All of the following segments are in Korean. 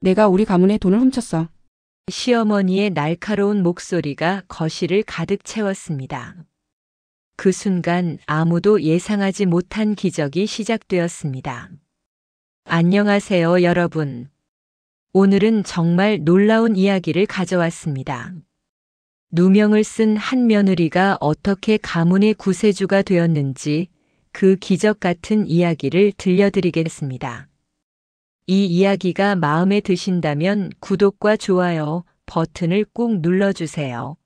내가 우리 가문의 돈을 훔쳤어. 시어머니의 날카로운 목소리가 거실을 가득 채웠습니다. 그 순간 아무도 예상하지 못한 기적이 시작되었습니다. 안녕하세요, 여러분. 오늘은 정말 놀라운 이야기를 가져왔습니다. 누명을 쓴 한 며느리가 어떻게 가문의 구세주가 되었는지 그 기적 같은 이야기를 들려드리겠습니다. 이 이야기가 마음에 드신다면 구독과 좋아요 버튼을 꾹 눌러주세요.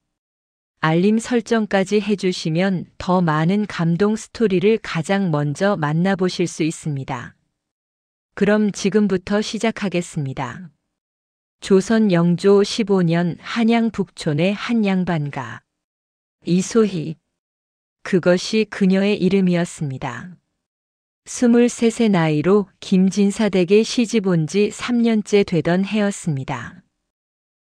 알림 설정까지 해주시면 더 많은 감동 스토리를 가장 먼저 만나보실 수 있습니다. 그럼 지금부터 시작하겠습니다. 조선 영조 15년 한양 북촌의 한 양반가. 이소희. 그것이 그녀의 이름이었습니다. 23세 나이로 김진사 댁에 시집 온 지 3년째 되던 해였습니다.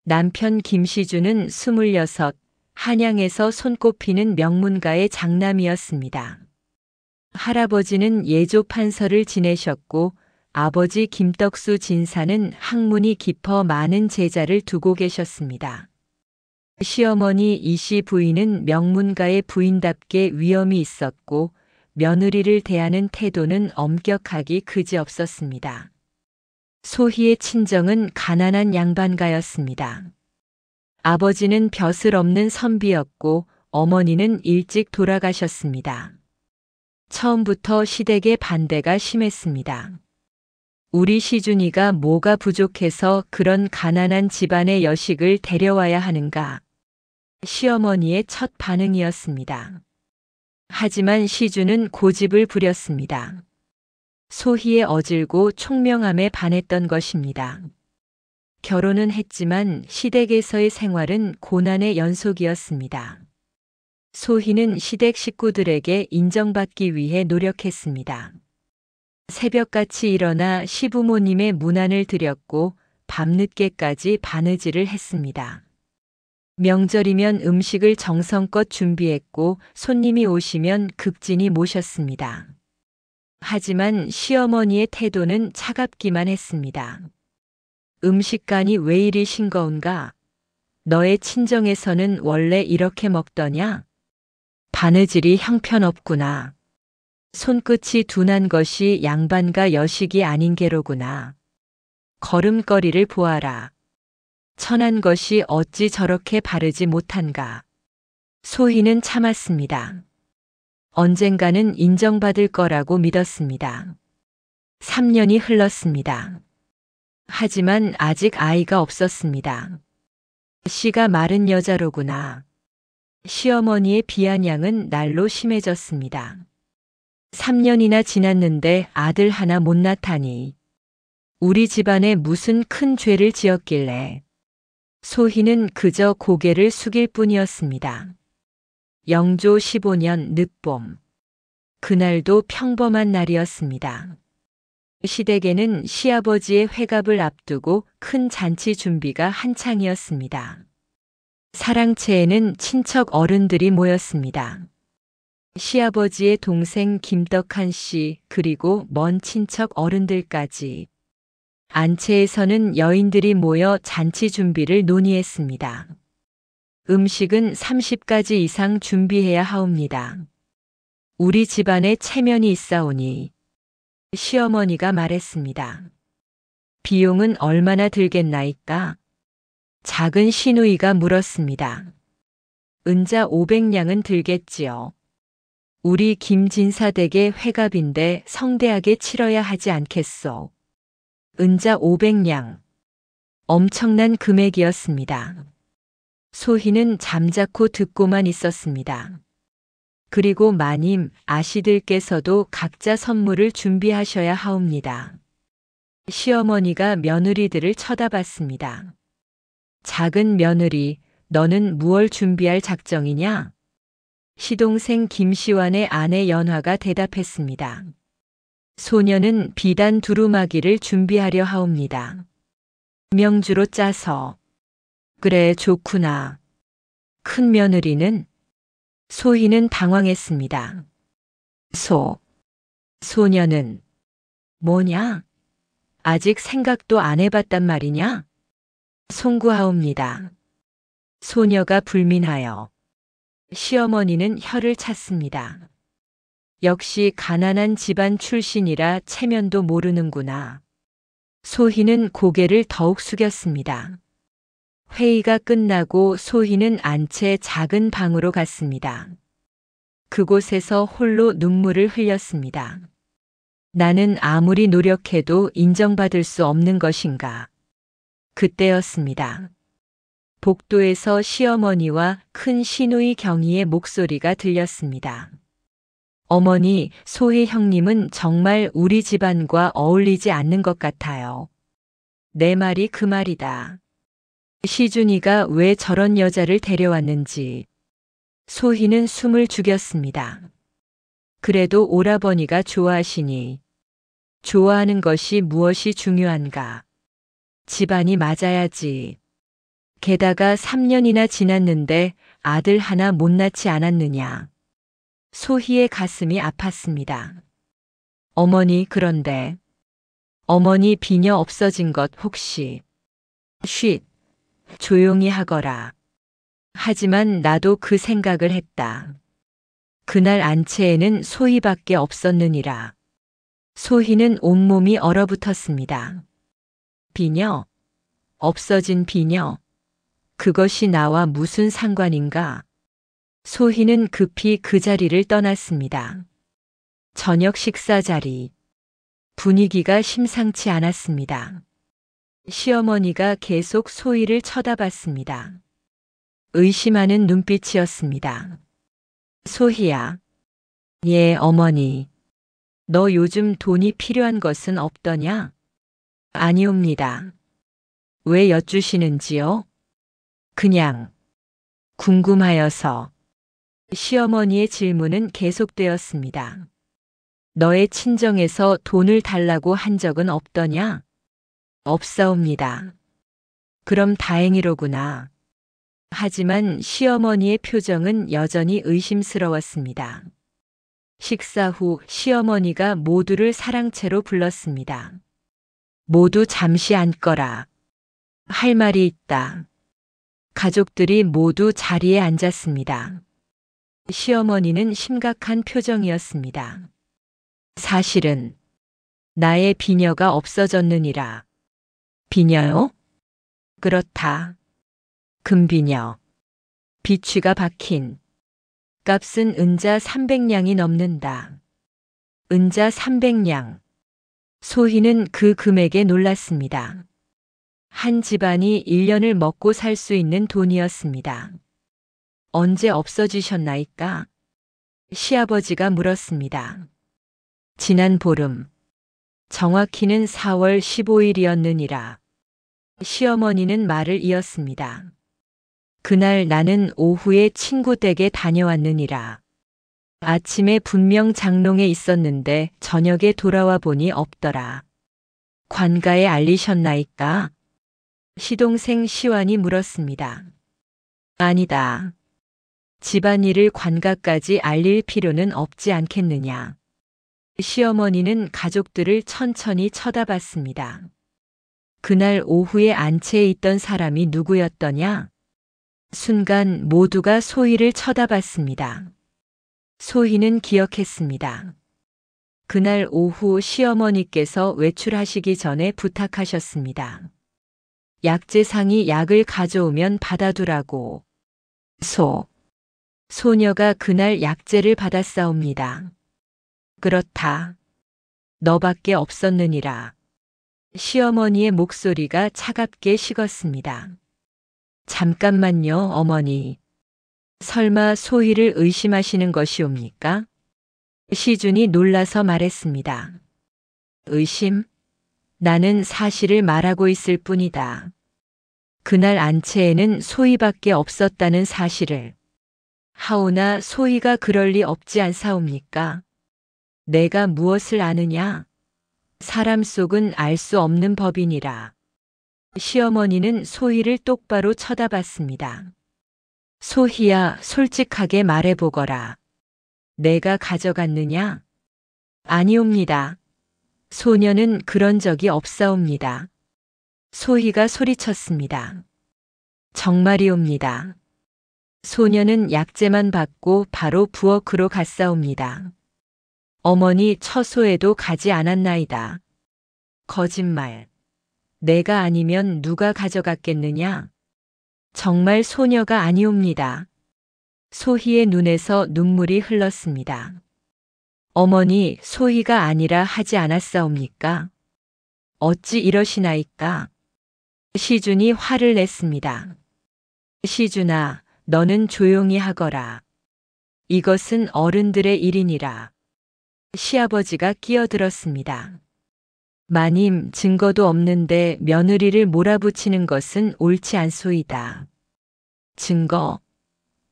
남편 김시주는 26, 한양에서 손꼽히는 명문가의 장남이었습니다. 할아버지는 예조 판서를 지내셨고 아버지 김떡수 진사는 학문이 깊어 많은 제자를 두고 계셨습니다. 시어머니 이씨 부인은 명문가의 부인답게 위엄이 있었고 며느리를 대하는 태도는 엄격하기 그지없었습니다. 소희의 친정은 가난한 양반가였습니다. 아버지는 벼슬 없는 선비였고 어머니는 일찍 돌아가셨습니다. 처음부터 시댁의 반대가 심했습니다. 우리 시준이가 뭐가 부족해서 그런 가난한 집안의 여식을 데려와야 하는가? 시어머니의 첫 반응이었습니다. 하지만 시준은 고집을 부렸습니다. 소희의 어질고 총명함에 반했던 것입니다. 결혼은 했지만 시댁에서의 생활은 고난의 연속이었습니다. 소희는 시댁 식구들에게 인정받기 위해 노력했습니다. 새벽같이 일어나 시부모님의 문안을 드렸고 밤늦게까지 바느질을 했습니다. 명절이면 음식을 정성껏 준비했고 손님이 오시면 극진히 모셨습니다. 하지만 시어머니의 태도는 차갑기만 했습니다. 음식간이 왜 이리 싱거운가? 너의 친정에서는 원래 이렇게 먹더냐? 바느질이 형편없구나. 손끝이 둔한 것이 양반가 여식이 아닌 게로구나. 걸음걸이를 보아라. 천한 것이 어찌 저렇게 바르지 못한가. 소희는 참았습니다. 언젠가는 인정받을 거라고 믿었습니다. 3년이 흘렀습니다. 하지만 아직 아이가 없었습니다. 씨가 마른 여자로구나. 시어머니의 비아냥은 날로 심해졌습니다. 3년이나 지났는데 아들 하나 못 낳다니. 우리 집안에 무슨 큰 죄를 지었길래. 소희는 그저 고개를 숙일 뿐이었습니다. 영조 15년 늦봄. 그날도 평범한 날이었습니다. 시댁에는 시아버지의 회갑을 앞두고 큰 잔치 준비가 한창이었습니다. 사랑채에는 친척 어른들이 모였습니다. 시아버지의 동생 김덕한 씨 그리고 먼 친척 어른들까지. 안채에서는 여인들이 모여 잔치 준비를 논의했습니다. 음식은 30가지 이상 준비해야 하옵니다. 우리 집안에 체면이 있사오니. 시어머니가 말했습니다. 비용은 얼마나 들겠나이까? 작은 시누이가 물었습니다. 은자 500냥은 들겠지요. 우리 김진사 댁의 회갑인데 성대하게 치러야 하지 않겠소. 은자 500냥. 엄청난 금액이었습니다. 소희는 잠자코 듣고만 있었습니다. 그리고 마님, 아씨들께서도 각자 선물을 준비하셔야 하옵니다. 시어머니가 며느리들을 쳐다봤습니다. 작은 며느리, 너는 무얼 준비할 작정이냐? 시동생 김시환의 아내 연화가 대답했습니다. 소녀는 비단 두루마기를 준비하려 하옵니다. 명주로 짜서. 그래, 좋구나. 큰 며느리는? 소희는 당황했습니다. 소녀는 뭐냐? 아직 생각도 안 해봤단 말이냐? 송구하옵니다. 소녀가 불민하여 시어머니는 혀를 찼습니다. 역시 가난한 집안 출신이라 체면도 모르는구나. 소희는 고개를 더욱 숙였습니다. 회의가 끝나고 소희는 안채 작은 방으로 갔습니다. 그곳에서 홀로 눈물을 흘렸습니다. 나는 아무리 노력해도 인정받을 수 없는 것인가. 그때였습니다. 복도에서 시어머니와 큰 시누이 경희의 목소리가 들렸습니다. 어머니, 소희 형님은 정말 우리 집안과 어울리지 않는 것 같아요. 내 말이 그 말이다. 시준이가 왜 저런 여자를 데려왔는지. 소희는 숨을 죽였습니다. 그래도 오라버니가 좋아하시니. 좋아하는 것이 무엇이 중요한가. 집안이 맞아야지. 게다가 3년이나 지났는데 아들 하나 못 낳지 않았느냐. 소희의 가슴이 아팠습니다. 어머니 그런데 어머니 비녀 없어진 것 혹시. 쉿. 조용히 하거라. 하지만 나도 그 생각을 했다. 그날 안채에는 소희밖에 없었느니라. 소희는 온몸이 얼어붙었습니다. 비녀? 없어진 비녀? 그것이 나와 무슨 상관인가? 소희는 급히 그 자리를 떠났습니다. 저녁 식사 자리. 분위기가 심상치 않았습니다. 시어머니가 계속 소희를 쳐다봤습니다. 의심하는 눈빛이었습니다. 소희야. 예, 어머니. 너 요즘 돈이 필요한 것은 없더냐? 아니옵니다. 왜 여쭈시는지요? 그냥 궁금하여서. 시어머니의 질문은 계속되었습니다. 너의 친정에서 돈을 달라고 한 적은 없더냐? 없사옵니다. 그럼 다행이로구나. 하지만 시어머니의 표정은 여전히 의심스러웠습니다. 식사 후 시어머니가 모두를 사랑채로 불렀습니다. 모두 잠시 앉거라. 할 말이 있다. 가족들이 모두 자리에 앉았습니다. 시어머니는 심각한 표정이었습니다. 사실은 나의 비녀가 없어졌느니라. 비녀요? 그렇다. 금비녀. 비취가 박힌. 값은 은자 300냥이 넘는다. 은자 300냥. 소희는 그 금액에 놀랐습니다. 한 집안이 1년을 먹고 살 수 있는 돈이었습니다. 언제 없어지셨나이까? 시아버지가 물었습니다. 지난 보름. 정확히는 4월 15일이었느니라. 시어머니는 말을 이었습니다. 그날 나는 오후에 친구 댁에 다녀왔느니라. 아침에 분명 장롱에 있었는데 저녁에 돌아와 보니 없더라. 관가에 알리셨나이까? 시동생 시완이 물었습니다. 아니다. 집안일을 관가까지 알릴 필요는 없지 않겠느냐. 시어머니는 가족들을 천천히 쳐다봤습니다. 그날 오후에 안채에 있던 사람이 누구였더냐? 순간 모두가 소희를 쳐다봤습니다. 소희는 기억했습니다. 그날 오후 시어머니께서 외출하시기 전에 부탁하셨습니다. 약재상이 약을 가져오면 받아두라고. 소녀가 그날 약재를 받았사옵니다. 그렇다. 너밖에 없었느니라. 시어머니의 목소리가 차갑게 식었습니다. 잠깐만요, 어머니. 설마 소희를 의심하시는 것이옵니까? 시준이 놀라서 말했습니다. 의심? 나는 사실을 말하고 있을 뿐이다. 그날 안채에는 소희밖에 없었다는 사실을. 하오나 소희가 그럴 리 없지 않사옵니까? 내가 무엇을 아느냐? 사람 속은 알 수 없는 법이니라. 시어머니는 소희를 똑바로 쳐다봤습니다. 소희야, 솔직하게 말해보거라. 내가 가져갔느냐? 아니옵니다. 소녀는 그런 적이 없사옵니다. 소희가 소리쳤습니다. 정말이옵니다. 소녀는 약재만 받고 바로 부엌으로 갔사옵니다. 어머니 처소에도 가지 않았나이다. 거짓말. 내가 아니면 누가 가져갔겠느냐? 정말 소녀가 아니옵니다. 소희의 눈에서 눈물이 흘렀습니다. 어머니, 소희가 아니라 하지 않았사옵니까? 어찌 이러시나이까? 시준이 화를 냈습니다. 시준아, 너는 조용히 하거라. 이것은 어른들의 일이니라. 시아버지가 끼어들었습니다. 마님, 증거도 없는데 며느리를 몰아붙이는 것은 옳지 않소이다. 증거.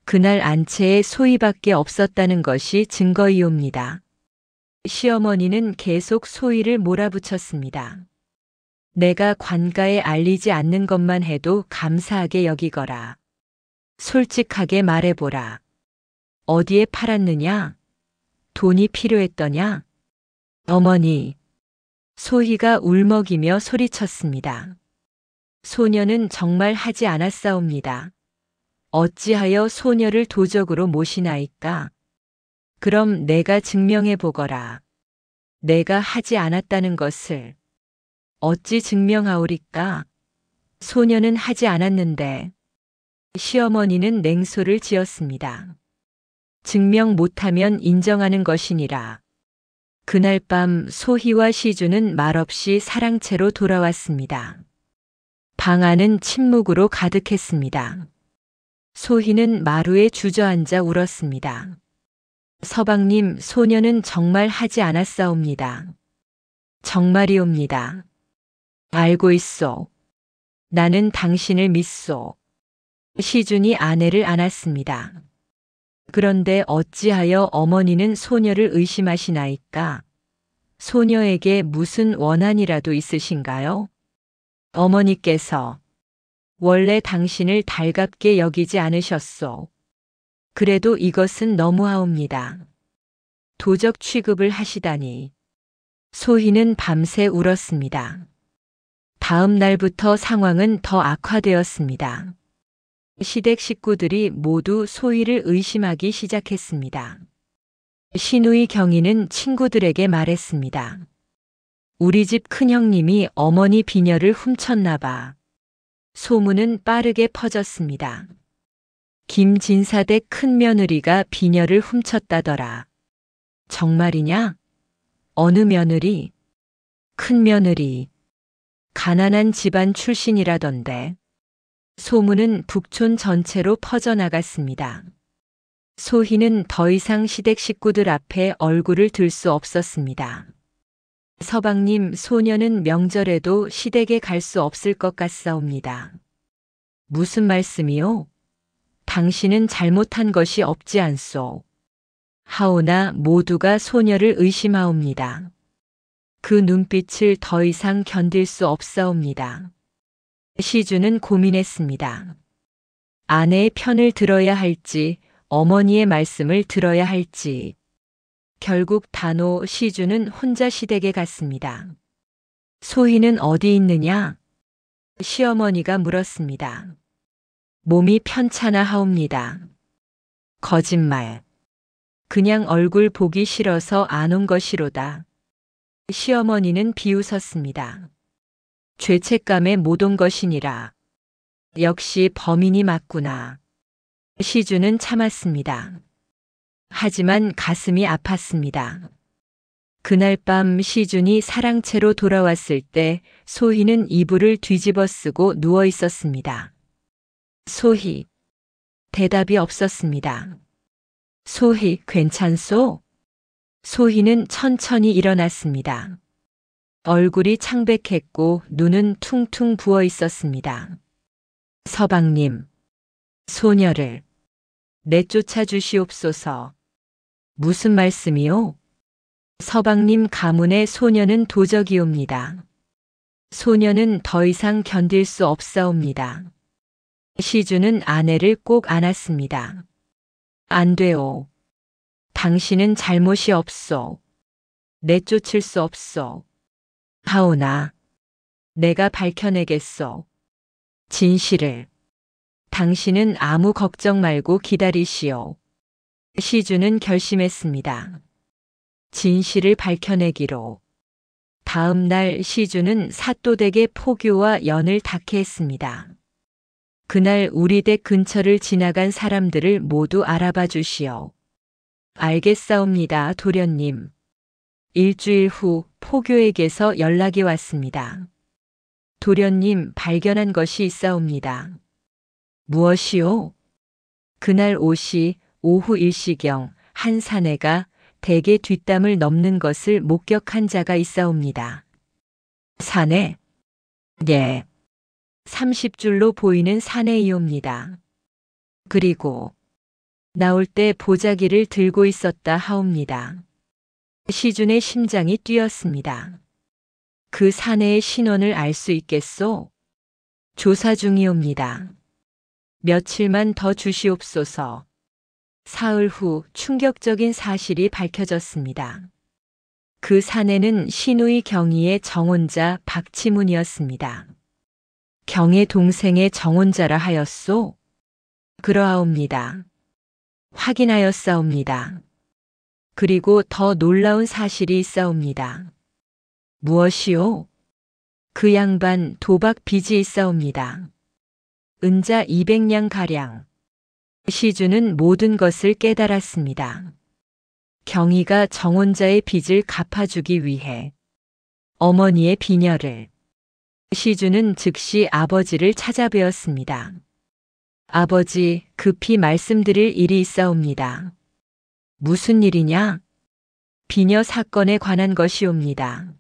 그날 안채에 소희밖에 없었다는 것이 증거이옵니다. 시어머니는 계속 소희를 몰아붙였습니다. 내가 관가에 알리지 않는 것만 해도 감사하게 여기거라. 솔직하게 말해보라. 어디에 팔았느냐? 돈이 필요했더냐? 어머니. 소희가 울먹이며 소리쳤습니다. 소녀는 정말 하지 않았사옵니다. 어찌하여 소녀를 도적으로 모시나이까? 그럼 내가 증명해 보거라. 내가 하지 않았다는 것을. 어찌 증명하오리까? 소녀는 하지 않았는데. 시어머니는 냉소를 지었습니다. 증명 못하면 인정하는 것이니라. 그날 밤 소희와 시주는 말없이 사랑채로 돌아왔습니다. 방 안은 침묵으로 가득했습니다. 소희는 마루에 주저앉아 울었습니다. 서방님, 소녀는 정말 하지 않았사옵니다. 정말이옵니다. 알고 있소. 나는 당신을 믿소. 시준이 아내를 안았습니다. 그런데 어찌하여 어머니는 소녀를 의심하시나이까? 소녀에게 무슨 원한이라도 있으신가요? 어머니께서 원래 당신을 달갑게 여기지 않으셨소. 그래도 이것은 너무하옵니다. 도적 취급을 하시다니. 소희는 밤새 울었습니다. 다음 날부터 상황은 더 악화되었습니다. 시댁 식구들이 모두 소희를 의심하기 시작했습니다. 시누이 경희는 친구들에게 말했습니다. 우리 집 큰형님이 어머니 비녀를 훔쳤나 봐. 소문은 빠르게 퍼졌습니다. 김진사댁 큰며느리가 비녀를 훔쳤다더라. 정말이냐? 어느 며느리? 큰며느리. 가난한 집안 출신이라던데. 소문은 북촌 전체로 퍼져나갔습니다. 소희는 더 이상 시댁 식구들 앞에 얼굴을 들 수 없었습니다. 서방님, 소녀는 명절에도 시댁에 갈 수 없을 것 같사옵니다. 무슨 말씀이요? 당신은 잘못한 것이 없지 않소. 하오나 모두가 소녀를 의심하옵니다. 그 눈빛을 더 이상 견딜 수 없사옵니다. 시주는 고민했습니다. 아내의 편을 들어야 할지, 어머니의 말씀을 들어야 할지. 결국 단호 시주는 혼자 시댁에 갔습니다. 소희는 어디 있느냐? 시어머니가 물었습니다. 몸이 편찮아 하옵니다. 거짓말. 그냥 얼굴 보기 싫어서 안 온 것이로다. 시어머니는 비웃었습니다. 죄책감에 못 온 것이니라. 역시 범인이 맞구나. 시주는 참았습니다. 하지만 가슴이 아팠습니다. 그날 밤 시준이 사랑채로 돌아왔을 때 소희는 이불을 뒤집어 쓰고 누워 있었습니다. 소희. 대답이 없었습니다. 소희, 괜찮소? 소희는 천천히 일어났습니다. 얼굴이 창백했고 눈은 퉁퉁 부어 있었습니다. 서방님, 소녀를 내쫓아 주시옵소서. 무슨 말씀이요? 서방님 가문의 소녀는 도적이옵니다. 소녀는 더 이상 견딜 수 없사옵니다. 시주는 아내를 꼭 안았습니다. 안 돼오. 당신은 잘못이 없소. 내쫓을 수 없소. 하오나 내가 밝혀내겠소. 진실을. 당신은 아무 걱정 말고 기다리시오. 시주는 결심했습니다. 진실을 밝혀내기로. 다음 날 시주는 사또댁의 포교와 연을 닿게 했습니다. 그날 우리 댁 근처를 지나간 사람들을 모두 알아봐 주시오. 알겠사옵니다, 도련님. 일주일 후 포교에게서 연락이 왔습니다. 도련님, 발견한 것이 있사옵니다. 무엇이오? 그날 오후 1시경 한 사내가 댁의 뒷담을 넘는 것을 목격한 자가 있사옵니다. 사내? 예. 30줄로 보이는 사내이옵니다. 그리고 나올 때 보자기를 들고 있었다 하옵니다. 시준의 심장이 뛰었습니다. 그 사내의 신원을 알 수 있겠소? 조사 중이옵니다. 며칠만 더 주시옵소서. 사흘 후 충격적인 사실이 밝혀졌습니다. 그 사내는 시누이 경희의 정혼자 박치문이었습니다. 경의 동생의 정혼자라 하였소? 그러하옵니다. 확인하였사옵니다. 그리고 더 놀라운 사실이 있사옵니다. 무엇이오? 그 양반 도박 빚이 있사옵니다. 은자 200냥가량. 시주는 모든 것을 깨달았습니다. 경희가 정혼자의 빚을 갚아주기 위해 어머니의 비녀를. 시주는 즉시 아버지를 찾아뵈었습니다. 아버지, 급히 말씀드릴 일이 있사옵니다. 무슨 일이냐? 비녀 사건에 관한 것이옵니다.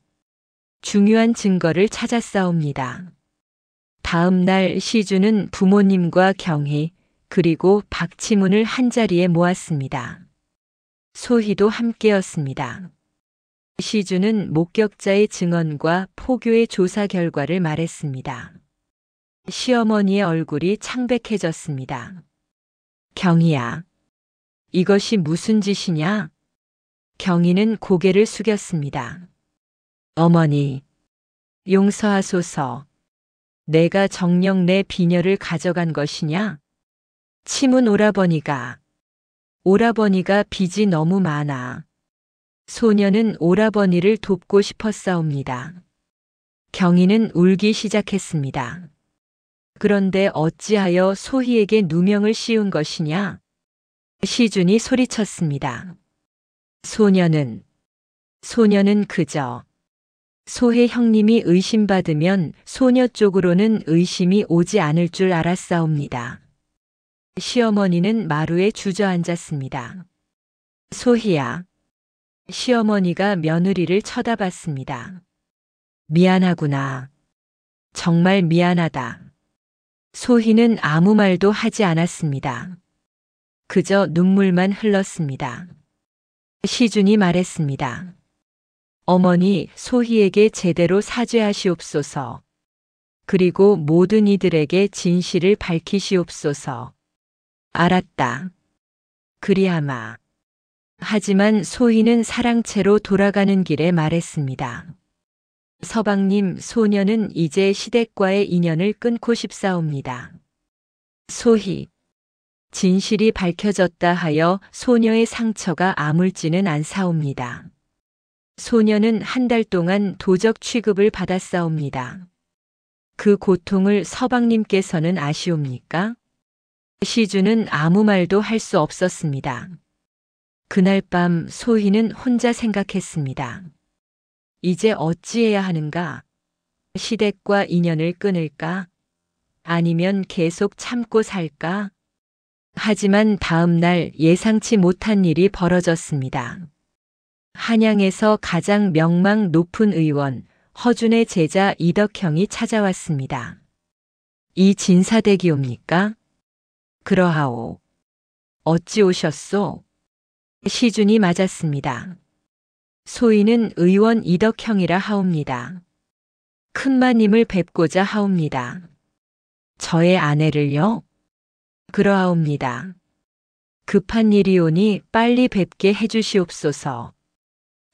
중요한 증거를 찾았사옵니다. 다음 날 시주는 부모님과 경희 그리고 박치문을 한자리에 모았습니다. 소희도 함께였습니다. 시주는 목격자의 증언과 포교의 조사 결과를 말했습니다. 시어머니의 얼굴이 창백해졌습니다. 경희야, 이것이 무슨 짓이냐? 경희는 고개를 숙였습니다. 어머니, 용서하소서. 내가 정녕 내 비녀를 가져간 것이냐? 치문 오라버니가 빚이 너무 많아. 소녀는 오라버니를 돕고 싶었사옵니다. 경희는 울기 시작했습니다. 그런데 어찌하여 소희에게 누명을 씌운 것이냐? 시준이 소리쳤습니다. 소녀는 그저 소혜 형님이 의심받으면 소녀 쪽으로는 의심이 오지 않을 줄 알았사옵니다. 시어머니는 마루에 주저앉았습니다. 소희야. 시어머니가 며느리를 쳐다봤습니다. 미안하구나. 정말 미안하다. 소희는 아무 말도 하지 않았습니다. 그저 눈물만 흘렀습니다. 시준이 말했습니다. 어머니, 소희에게 제대로 사죄하시옵소서. 그리고 모든 이들에게 진실을 밝히시옵소서. 알았다. 그리하마. 하지만 소희는 사랑채로 돌아가는 길에 말했습니다. 서방님, 소녀는 이제 시댁과의 인연을 끊고 싶사옵니다. 소희. 진실이 밝혀졌다 하여 소녀의 상처가 아물지는 않사옵니다. 소녀는 한 달 동안 도적 취급을 받았사옵니다. 그 고통을 서방님께서는 아시옵니까? 시주는 아무 말도 할 수 없었습니다. 그날 밤 소희는 혼자 생각했습니다. 이제 어찌해야 하는가? 시댁과 인연을 끊을까? 아니면 계속 참고 살까? 하지만 다음 날 예상치 못한 일이 벌어졌습니다. 한양에서 가장 명망 높은 의원 허준의 제자 이덕형이 찾아왔습니다. 이 진사댁이옵니까? 그러하오. 어찌 오셨소? 시준이 맞았습니다. 소희는 의원 이덕형이라 하옵니다. 큰마님을 뵙고자 하옵니다. 저의 아내를요? 그러하옵니다. 급한 일이오니 빨리 뵙게 해주시옵소서.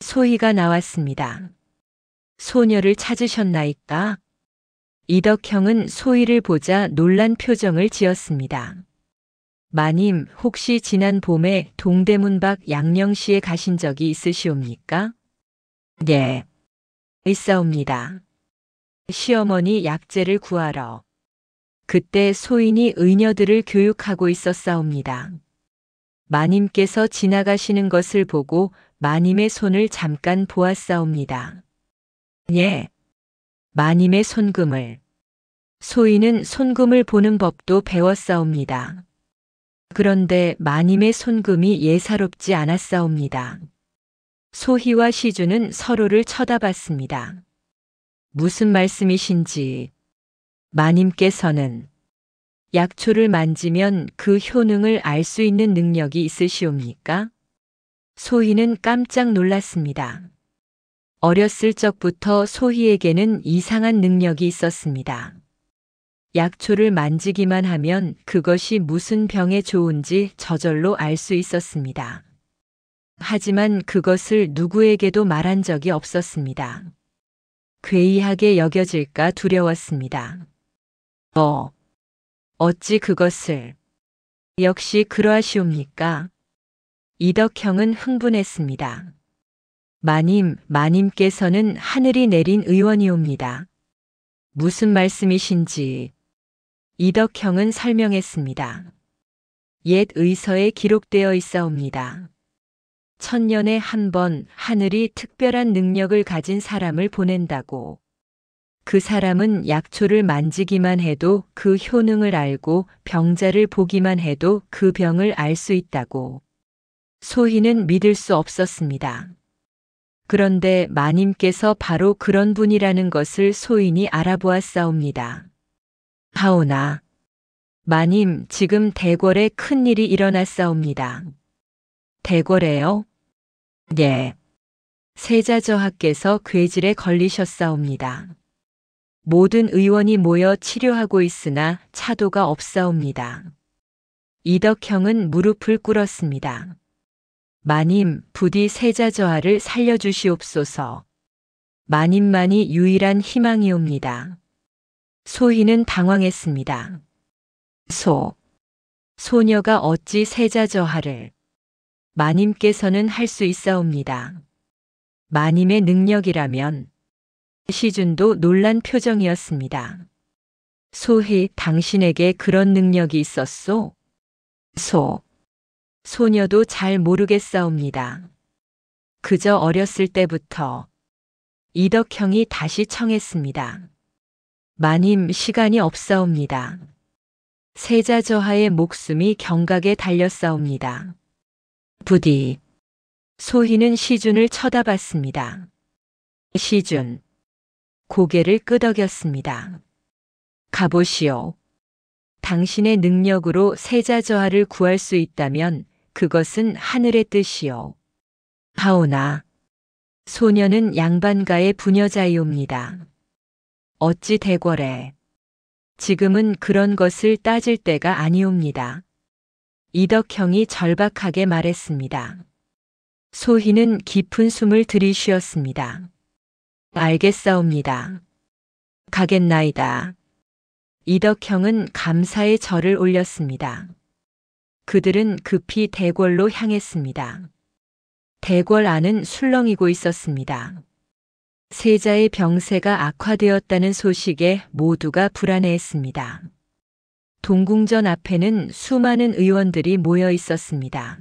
소희가 나왔습니다. 소녀를 찾으셨나이까? 이덕형은 소희를 보자 놀란 표정을 지었습니다. 마님, 혹시 지난 봄에 동대문 밖 양령시에 가신 적이 있으시옵니까? 네, 있사옵니다. 시어머니 약재를 구하러. 그때 소인이 의녀들을 교육하고 있었사옵니다. 마님께서 지나가시는 것을 보고 마님의 손을 잠깐 보았사옵니다. 예, 마님의 손금을. 소인은 손금을 보는 법도 배웠사옵니다. 그런데 마님의 손금이 예사롭지 않았사옵니다. 소희와 시주는 서로를 쳐다봤습니다. 무슨 말씀이신지. 마님께서는 약초를 만지면 그 효능을 알 수 있는 능력이 있으시옵니까? 소희는 깜짝 놀랐습니다. 어렸을 적부터 소희에게는 이상한 능력이 있었습니다. 약초를 만지기만 하면 그것이 무슨 병에 좋은지 저절로 알 수 있었습니다. 하지만 그것을 누구에게도 말한 적이 없었습니다. 괴이하게 여겨질까 두려웠습니다. 어찌 그것을. 역시 그러하시옵니까? 이덕형은 흥분했습니다. 마님께서는 하늘이 내린 의원이옵니다. 무슨 말씀이신지. 이덕형은 설명했습니다. 옛 의서에 기록되어 있사옵니다. 천년에 한 번 하늘이 특별한 능력을 가진 사람을 보낸다고. 그 사람은 약초를 만지기만 해도 그 효능을 알고 병자를 보기만 해도 그 병을 알 수 있다고. 소희는 믿을 수 없었습니다. 그런데 마님께서 바로 그런 분이라는 것을 소인이 알아보았사옵니다. 하오나, 마님, 지금 대궐에 큰일이 일어났사옵니다. 대궐에요? 예. 세자저하께서 괴질에 걸리셨사옵니다. 모든 의원이 모여 치료하고 있으나 차도가 없사옵니다. 이덕형은 무릎을 꿇었습니다. 마님, 부디 세자저하를 살려주시옵소서. 마님만이 유일한 희망이옵니다. 소희는 당황했습니다. 소녀가 어찌 세자저하를. 마님께서는 할 수 있사옵니다. 마님의 능력이라면. 시준도 놀란 표정이었습니다. 소희, 당신에게 그런 능력이 있었소? 소녀도 잘 모르겠사옵니다. 그저 어렸을 때부터. 이덕형이 다시 청했습니다. 마님, 시간이 없사옵니다. 세자저하의 목숨이 경각에 달렸사옵니다. 부디. 소희는 시준을 쳐다봤습니다. 시준. 고개를 끄덕였습니다. 가보시오. 당신의 능력으로 세자저하를 구할 수 있다면 그것은 하늘의 뜻이오. 하오나. 소녀는 양반가의 부녀자이옵니다. 어찌 대궐에. 지금은 그런 것을 따질 때가 아니옵니다. 이덕형이 절박하게 말했습니다. 소희는 깊은 숨을 들이쉬었습니다. 알겠사옵니다. 가겠나이다. 이덕형은 감사의 절을 올렸습니다. 그들은 급히 대궐로 향했습니다. 대궐 안은 술렁이고 있었습니다. 세자의 병세가 악화되었다는 소식에 모두가 불안해했습니다. 동궁전 앞에는 수많은 의원들이 모여 있었습니다.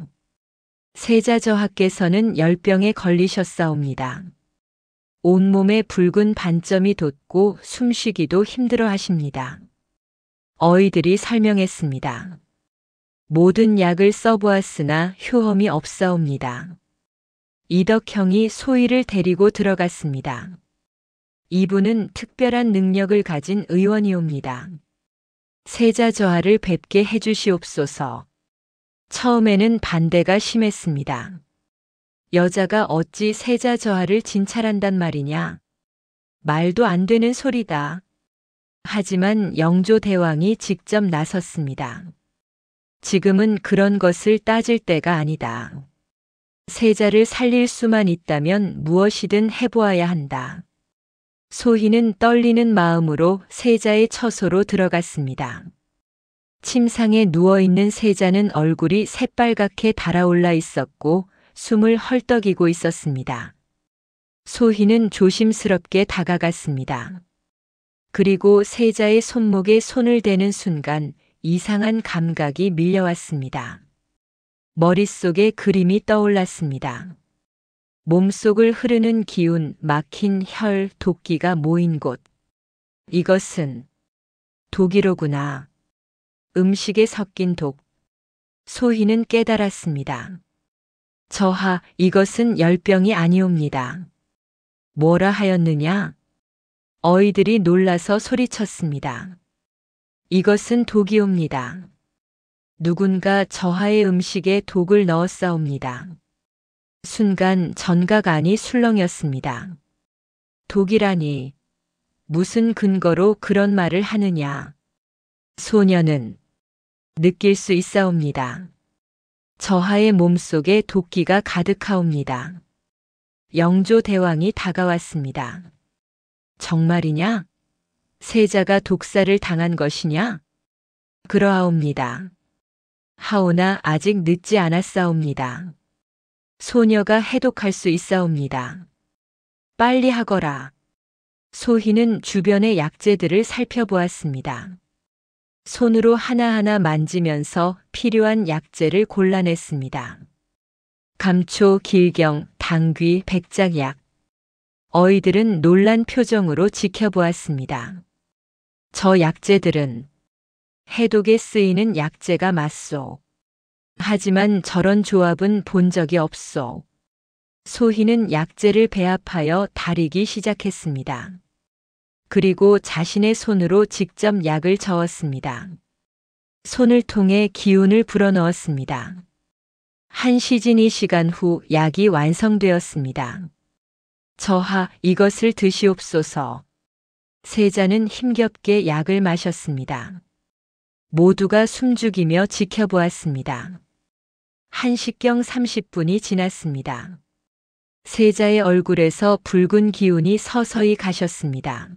세자저하께서는 열병에 걸리셨사옵니다. 온몸에 붉은 반점이 돋고 숨쉬기도 힘들어 하십니다. 어이들이 설명했습니다. 모든 약을 써보았으나 효험이 없사옵니다. 이덕형이 소희를 데리고 들어갔습니다. 이분은 특별한 능력을 가진 의원이옵니다. 세자저하를 뵙게 해주시옵소서. 처음에는 반대가 심했습니다. 여자가 어찌 세자저하를 진찰한단 말이냐. 말도 안 되는 소리다. 하지만 영조대왕이 직접 나섰습니다. 지금은 그런 것을 따질 때가 아니다. 세자를 살릴 수만 있다면 무엇이든 해보아야 한다. 소희는 떨리는 마음으로 세자의 처소로 들어갔습니다. 침상에 누워있는 세자는 얼굴이 새빨갛게 달아올라 있었고 숨을 헐떡이고 있었습니다. 소희는 조심스럽게 다가갔습니다. 그리고 세자의 손목에 손을 대는 순간 이상한 감각이 밀려왔습니다. 머릿속에 그림이 떠올랐습니다. 몸속을 흐르는 기운, 막힌 혈, 도끼가 모인 곳. 이것은 독이로구나. 음식에 섞인 독. 소희는 깨달았습니다. 저하, 이것은 열병이 아니옵니다. 뭐라 하였느냐? 어이들이 놀라서 소리쳤습니다. 이것은 독이옵니다. 누군가 저하의 음식에 독을 넣었사옵니다. 순간 전각 안이 술렁였습니다. 독이라니, 무슨 근거로 그런 말을 하느냐? 소녀는 느낄 수 있사옵니다. 저하의 몸속에 도끼가 가득하옵니다. 영조 대왕이 다가왔습니다. 정말이냐? 세자가 독사를 당한 것이냐? 그러하옵니다. 하오나 아직 늦지 않았사옵니다. 소녀가 해독할 수 있사옵니다. 빨리 하거라. 소희는 주변의 약재들을 살펴보았습니다. 손으로 하나하나 만지면서 필요한 약재를 골라냈습니다. 감초, 길경, 당귀, 백작약. 어이들은 놀란 표정으로 지켜보았습니다. 저 약재들은 해독에 쓰이는 약재가 맞소. 하지만 저런 조합은 본 적이 없소. 소희는 약재를 배합하여 다리기 시작했습니다. 그리고 자신의 손으로 직접 약을 저었습니다. 손을 통해 기운을 불어넣었습니다. 한 시진이 시간 후 약이 완성되었습니다. 저하, 이것을 드시옵소서. 세자는 힘겹게 약을 마셨습니다. 모두가 숨죽이며 지켜보았습니다. 1시경 30분이 지났습니다. 세자의 얼굴에서 붉은 기운이 서서히 가셨습니다.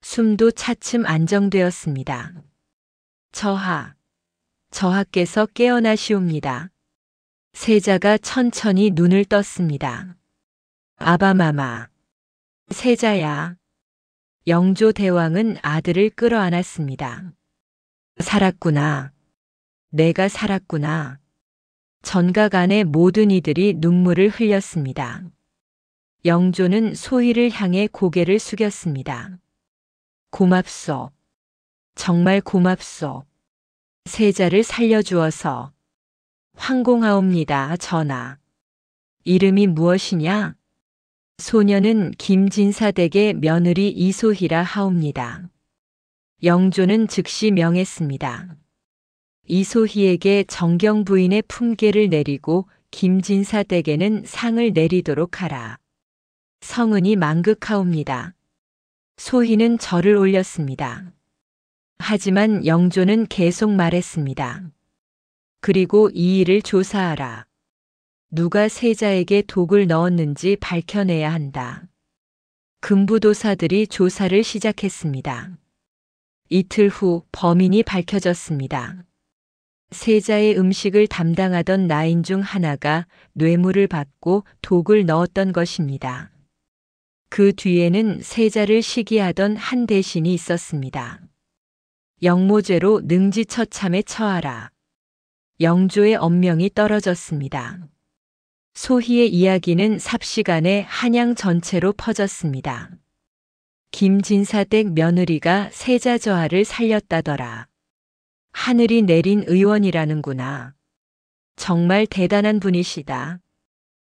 숨도 차츰 안정되었습니다. 저하께서 깨어나시옵니다. 세자가 천천히 눈을 떴습니다. 아바마마. 세자야. 영조 대왕은 아들을 끌어안았습니다. 살았구나. 내가 살았구나. 전각 안의 모든 이들이 눈물을 흘렸습니다. 영조는 소희를 향해 고개를 숙였습니다. 고맙소. 정말 고맙소. 세자를 살려주어서. 황공하옵니다, 전하. 이름이 무엇이냐? 소녀는 김진사 댁의 며느리 이소희라 하옵니다. 영조는 즉시 명했습니다. 이소희에게 정경 부인의 품계를 내리고 김진사 댁에는 상을 내리도록 하라. 성은이 만극하옵니다. 소희는 절을 올렸습니다. 하지만 영조는 계속 말했습니다. 그리고 이 일을 조사하라. 누가 세자에게 독을 넣었는지 밝혀내야 한다. 금부도사들이 조사를 시작했습니다. 이틀 후 범인이 밝혀졌습니다. 세자의 음식을 담당하던 나인 중 하나가 뇌물을 받고 독을 넣었던 것입니다. 그 뒤에는 세자를 시기하던 한 대신이 있었습니다. 영모죄로 능지처참에 처하라. 영조의 엄명이 떨어졌습니다. 소희의 이야기는 삽시간에 한양 전체로 퍼졌습니다. 김진사 댁 며느리가 세자 저하를 살렸다더라. 하늘이 내린 의원이라는구나. 정말 대단한 분이시다.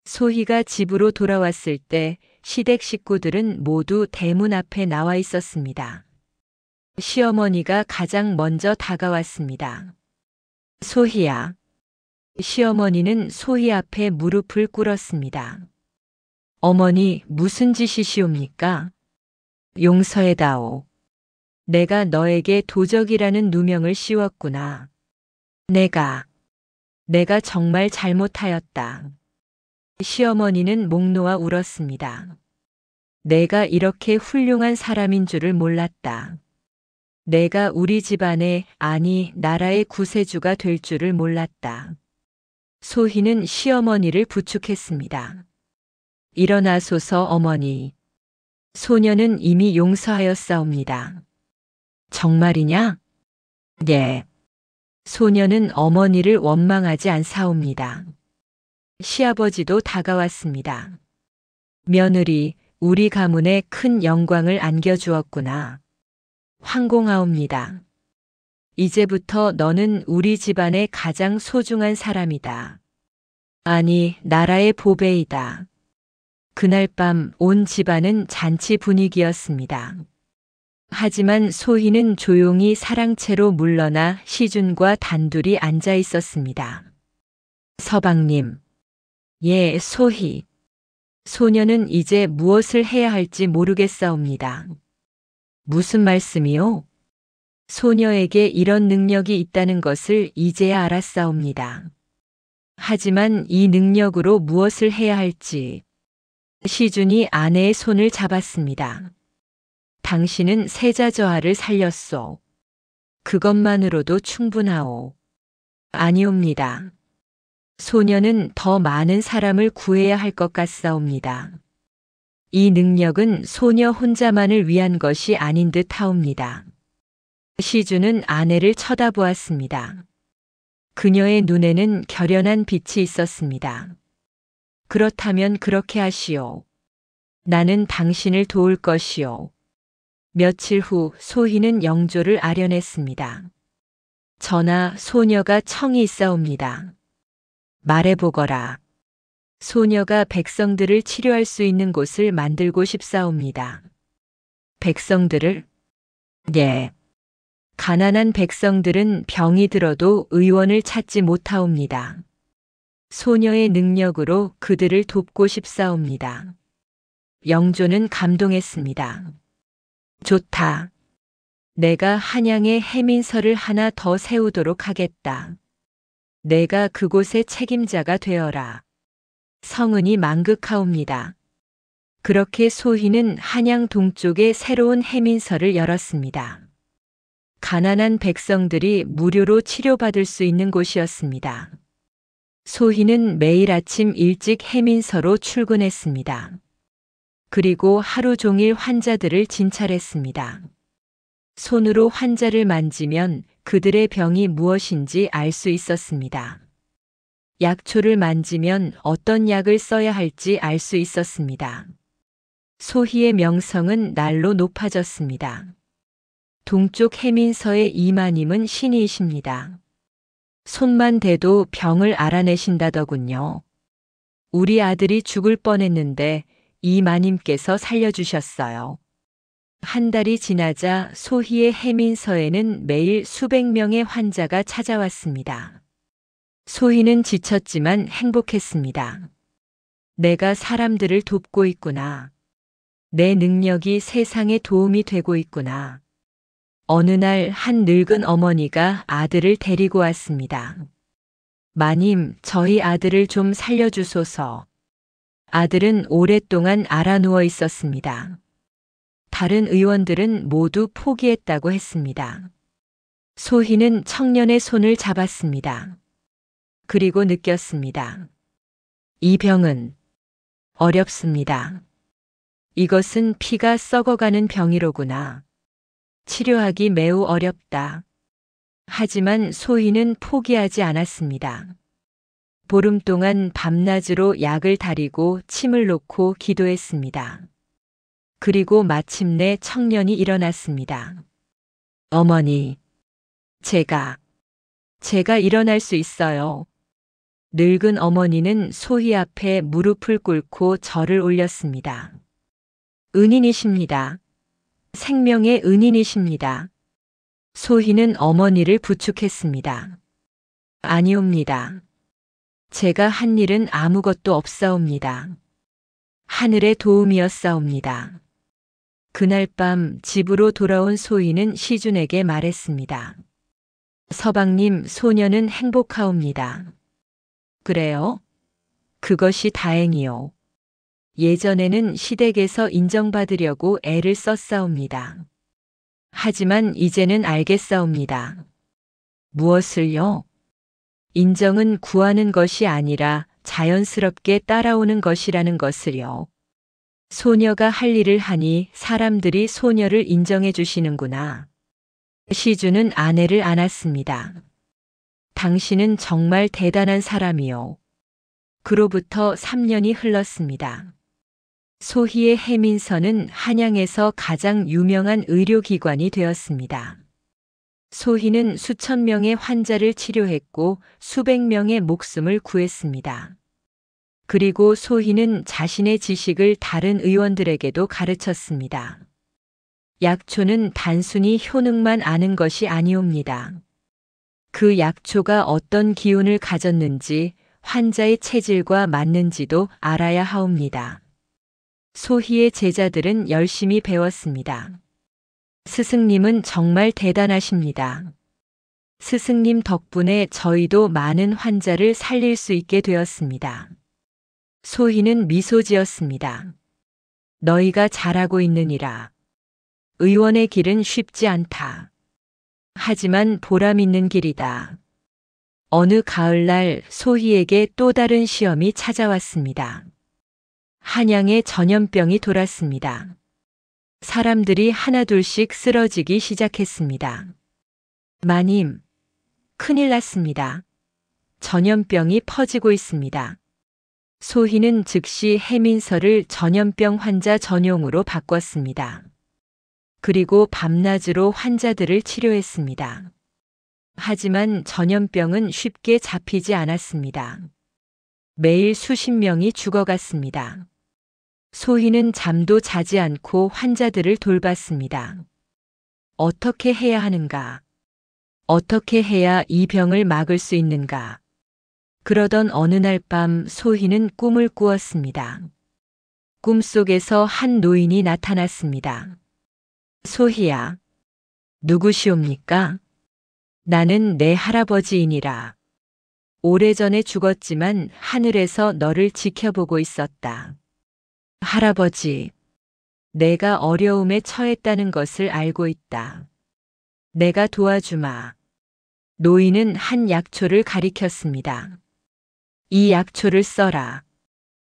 소희가 집으로 돌아왔을 때 시댁 식구들은 모두 대문 앞에 나와 있었습니다. 시어머니가 가장 먼저 다가왔습니다. 소희야. 시어머니는 소희 앞에 무릎을 꿇었습니다. 어머니, 무슨 짓이시옵니까? 용서해다오. 내가 너에게 도적이라는 누명을 씌웠구나. 내가 정말 잘못하였다. 시어머니는 목 놓아 울었습니다. 내가 이렇게 훌륭한 사람인 줄을 몰랐다. 내가 우리 집안의, 아니, 나라의 구세주가 될 줄을 몰랐다. 소희는 시어머니를 부축했습니다. 일어나소서 어머니. 소녀는 이미 용서하였사옵니다. 정말이냐? 예. 소녀는 어머니를 원망하지 않사옵니다. 시아버지도 다가왔습니다. 며느리, 우리 가문에 큰 영광을 안겨주었구나. 황공하옵니다. 이제부터 너는 우리 집안의 가장 소중한 사람이다. 아니, 나라의 보배이다. 그날 밤 온 집안은 잔치 분위기였습니다. 하지만 소희는 조용히 사랑채로 물러나 시준과 단둘이 앉아 있었습니다. 서방님. 예, 소희. 소녀는 이제 무엇을 해야 할지 모르겠사옵니다. 무슨 말씀이요? 소녀에게 이런 능력이 있다는 것을 이제야 알았사옵니다. 하지만 이 능력으로 무엇을 해야 할지. 시준이 아내의 손을 잡았습니다. 당신은 세자저하를 살렸소. 그것만으로도 충분하오. 아니옵니다. 소녀는 더 많은 사람을 구해야 할 것 같사옵니다. 이 능력은 소녀 혼자만을 위한 것이 아닌 듯 하옵니다. 시준은 아내를 쳐다보았습니다. 그녀의 눈에는 결연한 빛이 있었습니다. 그렇다면 그렇게 하시오. 나는 당신을 도울 것이오. 며칠 후 소희는 영조를 아련했습니다. 전하, 소녀가 청이 있사옵니다. 말해보거라. 소녀가 백성들을 치료할 수 있는 곳을 만들고 싶사옵니다. 백성들을? 예. 가난한 백성들은 병이 들어도 의원을 찾지 못하옵니다. 소녀의 능력으로 그들을 돕고 싶사옵니다. 영조는 감동했습니다. 좋다. 내가 한양에 해민서를 하나 더 세우도록 하겠다. 내가 그곳의 책임자가 되어라. 성은이 만극하옵니다. 그렇게 소희는 한양 동쪽에 새로운 해민서를 열었습니다. 가난한 백성들이 무료로 치료받을 수 있는 곳이었습니다. 소희는 매일 아침 일찍 해민서로 출근했습니다. 그리고 하루 종일 환자들을 진찰했습니다. 손으로 환자를 만지면 그들의 병이 무엇인지 알 수 있었습니다. 약초를 만지면 어떤 약을 써야 할지 알 수 있었습니다. 소희의 명성은 날로 높아졌습니다. 동쪽 해민서의 이마님은 신이십니다. 손만 대도 병을 알아내신다더군요. 우리 아들이 죽을 뻔했는데 이마님께서 살려주셨어요. 한 달이 지나자 소희의 해민서에는 매일 수백 명의 환자가 찾아왔습니다. 소희는 지쳤지만 행복했습니다. 내가 사람들을 돕고 있구나. 내 능력이 세상에 도움이 되고 있구나. 어느 날 한 늙은 어머니가 아들을 데리고 왔습니다. 마님, 저희 아들을 좀 살려주소서. 아들은 오랫동안 알아누워 있었습니다. 다른 의원들은 모두 포기했다고 했습니다. 소희는 청년의 손을 잡았습니다. 그리고 느꼈습니다. 이 병은 어렵습니다. 이것은 피가 썩어가는 병이로구나. 치료하기 매우 어렵다. 하지만 소희는 포기하지 않았습니다. 보름 동안 밤낮으로 약을 다리고 침을 놓고 기도했습니다. 그리고 마침내 청년이 일어났습니다. 어머니, 제가 일어날 수 있어요. 늙은 어머니는 소희 앞에 무릎을 꿇고 절을 올렸습니다. 은인이십니다. 생명의 은인이십니다. 소희는 어머니를 부축했습니다. 아니옵니다. 제가 한 일은 아무것도 없사옵니다. 하늘의 도움이었사옵니다. 그날 밤 집으로 돌아온 소희는 시준에게 말했습니다. 서방님, 소녀는 행복하옵니다. 그래요? 그것이 다행이요. 예전에는 시댁에서 인정받으려고 애를 썼사옵니다. 하지만 이제는 알겠사옵니다. 무엇을요? 인정은 구하는 것이 아니라 자연스럽게 따라오는 것이라는 것을요. 소녀가 할 일을 하니 사람들이 소녀를 인정해 주시는구나. 시주는 아내를 안았습니다. 당신은 정말 대단한 사람이요. 그로부터 3년이 흘렀습니다. 소희의 해민서는 한양에서 가장 유명한 의료기관이 되었습니다. 소희는 수천 명의 환자를 치료했고 수백 명의 목숨을 구했습니다. 그리고 소희는 자신의 지식을 다른 의원들에게도 가르쳤습니다. 약초는 단순히 효능만 아는 것이 아니옵니다. 그 약초가 어떤 기운을 가졌는지 환자의 체질과 맞는지도 알아야 하옵니다. 소희의 제자들은 열심히 배웠습니다. 스승님은 정말 대단하십니다. 스승님 덕분에 저희도 많은 환자를 살릴 수 있게 되었습니다. 소희는 미소 지었습니다. 너희가 잘하고 있느니라. 의원의 길은 쉽지 않다. 하지만 보람 있는 길이다. 어느 가을날 소희에게 또 다른 시험이 찾아왔습니다. 한양에 전염병이 돌았습니다. 사람들이 하나둘씩 쓰러지기 시작했습니다. 마님, 큰일 났습니다. 전염병이 퍼지고 있습니다. 소희는 즉시 해민서를 전염병 환자 전용으로 바꿨습니다. 그리고 밤낮으로 환자들을 치료했습니다. 하지만 전염병은 쉽게 잡히지 않았습니다. 매일 수십 명이 죽어갔습니다. 소희는 잠도 자지 않고 환자들을 돌봤습니다. 어떻게 해야 하는가? 어떻게 해야 이 병을 막을 수 있는가? 그러던 어느 날 밤 소희는 꿈을 꾸었습니다. 꿈속에서 한 노인이 나타났습니다. 소희야, 누구시옵니까? 나는 내 할아버지이니라. 오래전에 죽었지만 하늘에서 너를 지켜보고 있었다. 할아버지, 내가 어려움에 처했다는 것을 알고 있다. 내가 도와주마. 노인은 한 약초를 가리켰습니다. 이 약초를 써라.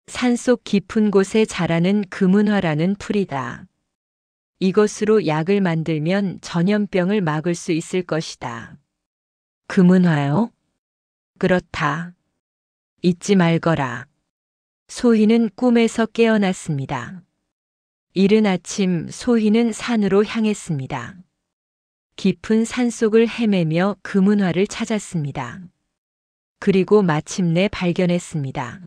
산속 깊은 곳에 자라는 금은화라는 풀이다. 이것으로 약을 만들면 전염병을 막을 수 있을 것이다. 금은화요? 그렇다. 잊지 말거라. 소희는 꿈에서 깨어났습니다. 이른 아침 소희는 산으로 향했습니다. 깊은 산속을 헤매며 금은화를 찾았습니다. 그리고 마침내 발견했습니다.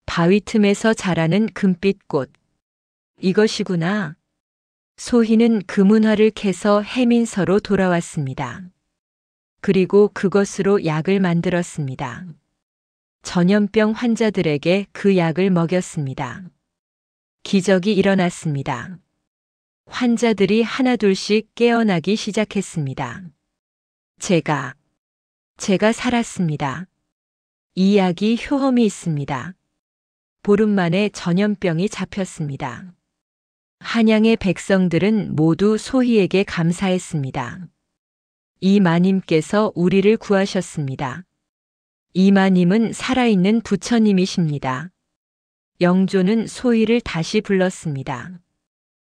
바위 틈에서 자라는 금빛꽃. 이것이구나. 소희는 금은화를 캐서 해민서로 돌아왔습니다. 그리고 그것으로 약을 만들었습니다. 전염병 환자들에게 그 약을 먹였습니다. 기적이 일어났습니다. 환자들이 하나둘씩 깨어나기 시작했습니다. 제가 살았습니다. 이 약이 효험이 있습니다. 보름 만에 전염병이 잡혔습니다. 한양의 백성들은 모두 소희에게 감사했습니다. 이마님께서 우리를 구하셨습니다. 이마님은 살아있는 부처님이십니다. 영조는 소희를 다시 불렀습니다.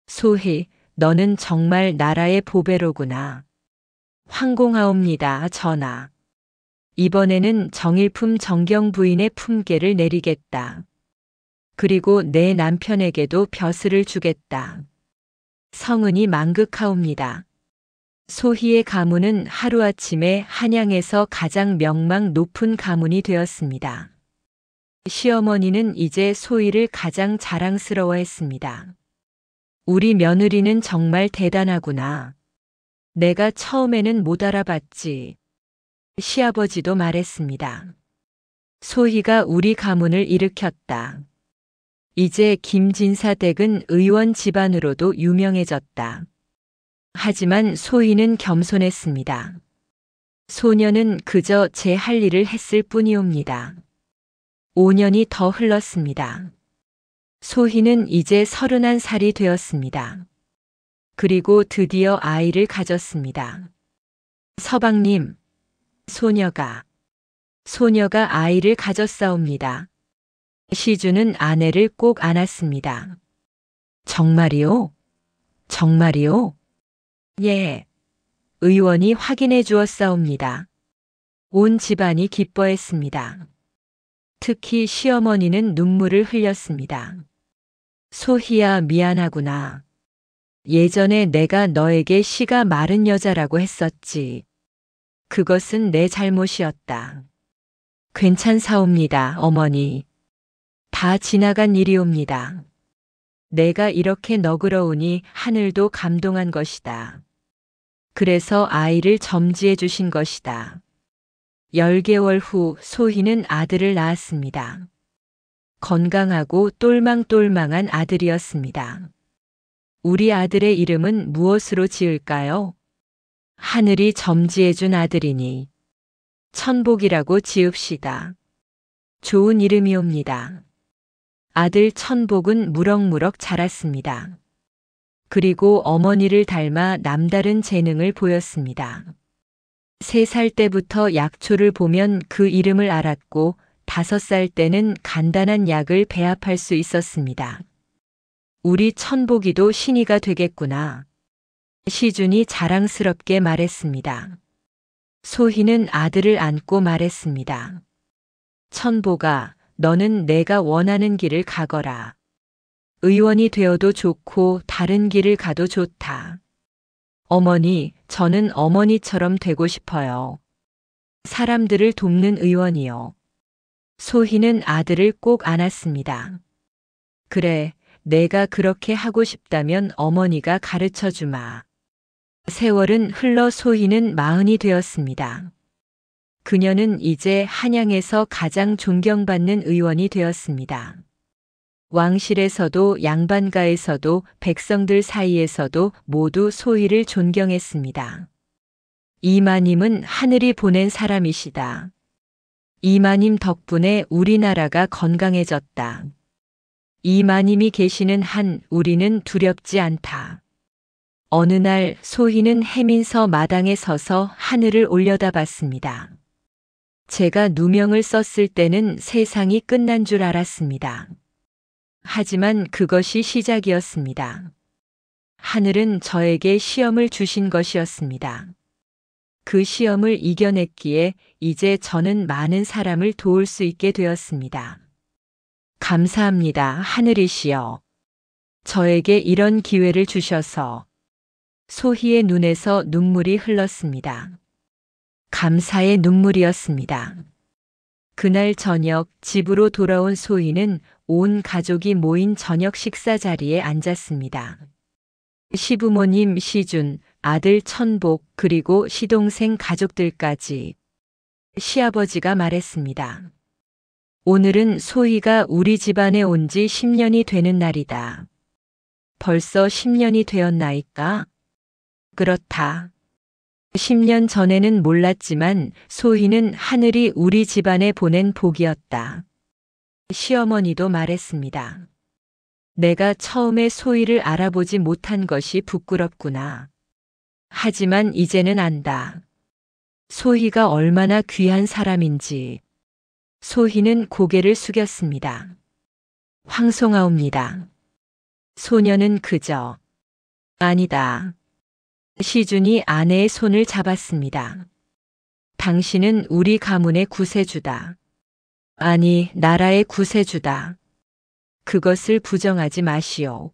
소희, 너는 정말 나라의 보배로구나. 황공하옵니다, 전하. 이번에는 정일품 정경 부인의 품계를 내리겠다. 그리고 내 남편에게도 벼슬을 주겠다. 성은이 만극하옵니다. 소희의 가문은 하루아침에 한양에서 가장 명망 높은 가문이 되었습니다. 시어머니는 이제 소희를 가장 자랑스러워했습니다. 우리 며느리는 정말 대단하구나. 내가 처음에는 못 알아봤지. 시아버지도 말했습니다. 소희가 우리 가문을 일으켰다. 이제 김진사 댁은 의원 집안으로도 유명해졌다. 하지만 소희는 겸손했습니다. 소녀는 그저 제 할 일을 했을 뿐이옵니다. 5년이 더 흘렀습니다. 소희는 이제 31살이 되었습니다. 그리고 드디어 아이를 가졌습니다. 서방님, 소녀가 아이를 가졌사옵니다. 시주는 아내를 꼭 안았습니다. 정말이요? 정말이요? 예. 의원이 확인해 주었사옵니다. 온 집안이 기뻐했습니다. 특히 시어머니는 눈물을 흘렸습니다. 소희야, 미안하구나. 예전에 내가 너에게 씨가 마른 여자라고 했었지. 그것은 내 잘못이었다. 괜찮사옵니다, 어머니. 다 지나간 일이옵니다. 내가 이렇게 너그러우니 하늘도 감동한 것이다. 그래서 아이를 점지해 주신 것이다. 10개월 후 소희는 아들을 낳았습니다. 건강하고 똘망똘망한 아들이었습니다. 우리 아들의 이름은 무엇으로 지을까요? 하늘이 점지해 준 아들이니 천복이라고 지읍시다. 좋은 이름이옵니다. 아들 천복은 무럭무럭 자랐습니다. 그리고 어머니를 닮아 남다른 재능을 보였습니다. 3살 때부터 약초를 보면 그 이름을 알았고 5살 때는 간단한 약을 배합할 수 있었습니다. 우리 천복이도 신이가 되겠구나. 시준이 자랑스럽게 말했습니다. 소희는 아들을 안고 말했습니다. 천복아, 너는 내가 원하는 길을 가거라. 의원이 되어도 좋고 다른 길을 가도 좋다. 어머니, 저는 어머니처럼 되고 싶어요. 사람들을 돕는 의원이요. 소희는 아들을 꼭 안았습니다. 그래, 내가 그렇게 하고 싶다면 어머니가 가르쳐 주마. 세월은 흘러 소희는 40이 되었습니다. 그녀는 이제 한양에서 가장 존경받는 의원이 되었습니다. 왕실에서도 양반가에서도 백성들 사이에서도 모두 소희를 존경했습니다. 이마님은 하늘이 보낸 사람이시다. 이마님 덕분에 우리나라가 건강해졌다. 이마님이 계시는 한 우리는 두렵지 않다. 어느 날 소희는 해민서 마당에 서서 하늘을 올려다봤습니다. 제가 누명을 썼을 때는 세상이 끝난 줄 알았습니다. 하지만 그것이 시작이었습니다. 하늘은 저에게 시험을 주신 것이었습니다. 그 시험을 이겨냈기에 이제 저는 많은 사람을 도울 수 있게 되었습니다. 감사합니다, 하늘이시여. 저에게 이런 기회를 주셔서. 소희의 눈에서 눈물이 흘렀습니다. 감사의 눈물이었습니다. 그날 저녁 집으로 돌아온 소희는 온 가족이 모인 저녁 식사 자리에 앉았습니다. 시부모님 시준, 아들 천복, 그리고 시동생 가족들까지. 시아버지가 말했습니다. 오늘은 소희가 우리 집안에 온 지 10년이 되는 날이다. 벌써 10년이 되었나이까? 그렇다. 10년 전에는 몰랐지만 소희는 하늘이 우리 집안에 보낸 복이었다. 시어머니도 말했습니다. 내가 처음에 소희를 알아보지 못한 것이 부끄럽구나. 하지만 이제는 안다. 소희가 얼마나 귀한 사람인지. 소희는 고개를 숙였습니다. 황송하옵니다. 소녀는 그저 아니다. 시준이 아내의 손을 잡았습니다. 당신은 우리 가문의 구세주다. 아니, 나라의 구세주다. 그것을 부정하지 마시오.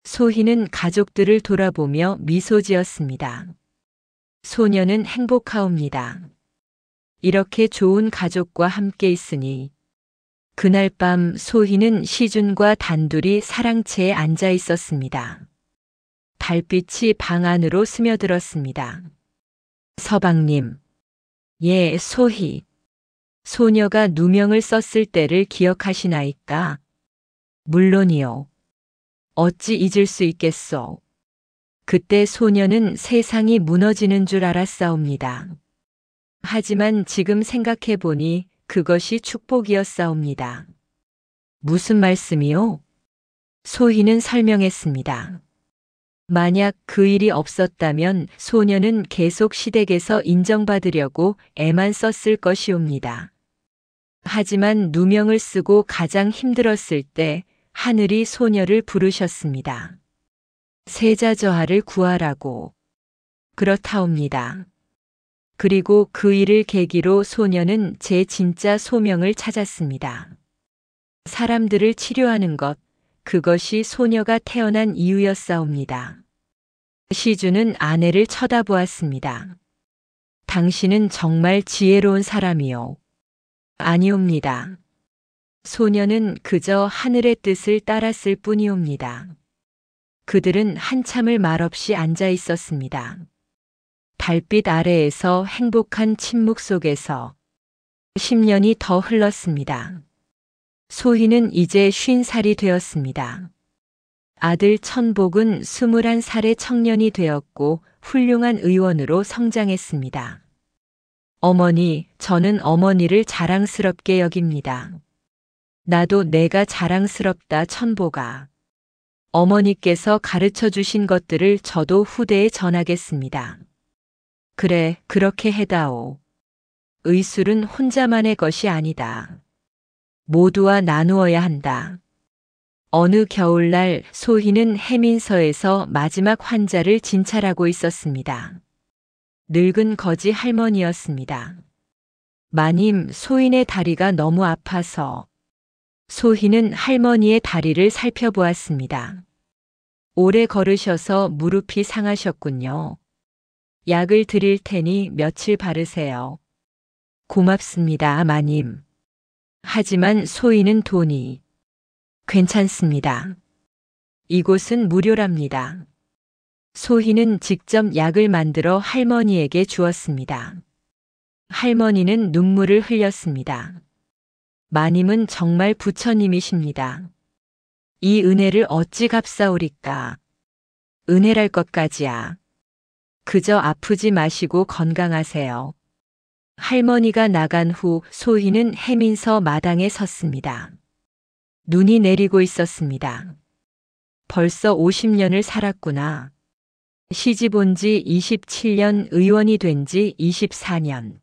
소희는 가족들을 돌아보며 미소 지었습니다. 소녀는 행복하옵니다. 이렇게 좋은 가족과 함께 있으니. 그날 밤 소희는 시준과 단둘이 사랑채에 앉아 있었습니다. 달빛이 방 안으로 스며들었습니다. 서방님. 예, 소희. 소녀가 누명을 썼을 때를 기억하시나이까? 물론이요. 어찌 잊을 수 있겠소. 그때 소녀는 세상이 무너지는 줄 알았사옵니다. 하지만 지금 생각해 보니 그것이 축복이었사옵니다. 무슨 말씀이요? 소희는 설명했습니다. 만약 그 일이 없었다면 소녀는 계속 시댁에서 인정받으려고 애만 썼을 것이옵니다. 하지만 누명을 쓰고 가장 힘들었을 때 하늘이 소녀를 부르셨습니다. 세자저하를 구하라고. 그렇다옵니다. 그리고 그 일을 계기로 소녀는 제 진짜 소명을 찾았습니다. 사람들을 치료하는 것, 그것이 소녀가 태어난 이유였사옵니다. 시주는 아내를 쳐다보았습니다. 당신은 정말 지혜로운 사람이요. 아니옵니다. 소녀는 그저 하늘의 뜻을 따랐을 뿐이옵니다. 그들은 한참을 말없이 앉아 있었습니다. 달빛 아래에서 행복한 침묵 속에서 10년이 더 흘렀습니다. 소희는 이제 50살이 되었습니다. 아들 천복은 21살의 청년이 되었고 훌륭한 의원으로 성장했습니다. 어머니, 저는 어머니를 자랑스럽게 여깁니다. 나도 내가 자랑스럽다, 천복아. 어머니께서 가르쳐 주신 것들을 저도 후대에 전하겠습니다. 그래, 그렇게 해다오. 의술은 혼자만의 것이 아니다. 모두와 나누어야 한다. 어느 겨울날 소희는 해민서에서 마지막 환자를 진찰하고 있었습니다. 늙은 거지 할머니였습니다. 마님, 소인의 다리가 너무 아파서. 소희는 할머니의 다리를 살펴보았습니다. 오래 걸으셔서 무릎이 상하셨군요. 약을 드릴 테니 며칠 바르세요. 고맙습니다, 마님. 하지만 소희는 돈이 괜찮습니다. 이곳은 무료랍니다. 소희는 직접 약을 만들어 할머니에게 주었습니다. 할머니는 눈물을 흘렸습니다. 마님은 정말 부처님이십니다. 이 은혜를 어찌 갚사오리까. 은혜랄 것까지야. 그저 아프지 마시고 건강하세요. 할머니가 나간 후 소희는 해민서 마당에 섰습니다. 눈이 내리고 있었습니다. 벌써 50년을 살았구나. 시집 온 지 27년, 의원이 된 지 24년.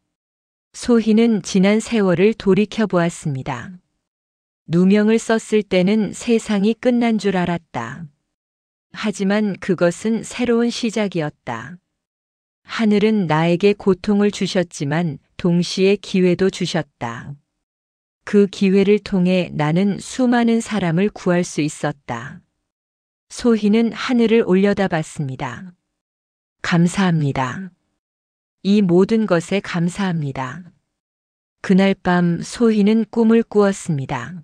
소희는 지난 세월을 돌이켜 보았습니다. 누명을 썼을 때는 세상이 끝난 줄 알았다. 하지만 그것은 새로운 시작이었다. 하늘은 나에게 고통을 주셨지만 동시에 기회도 주셨다. 그 기회를 통해 나는 수많은 사람을 구할 수 있었다. 소희는 하늘을 올려다봤습니다. 감사합니다. 이 모든 것에 감사합니다. 그날 밤 소희는 꿈을 꾸었습니다.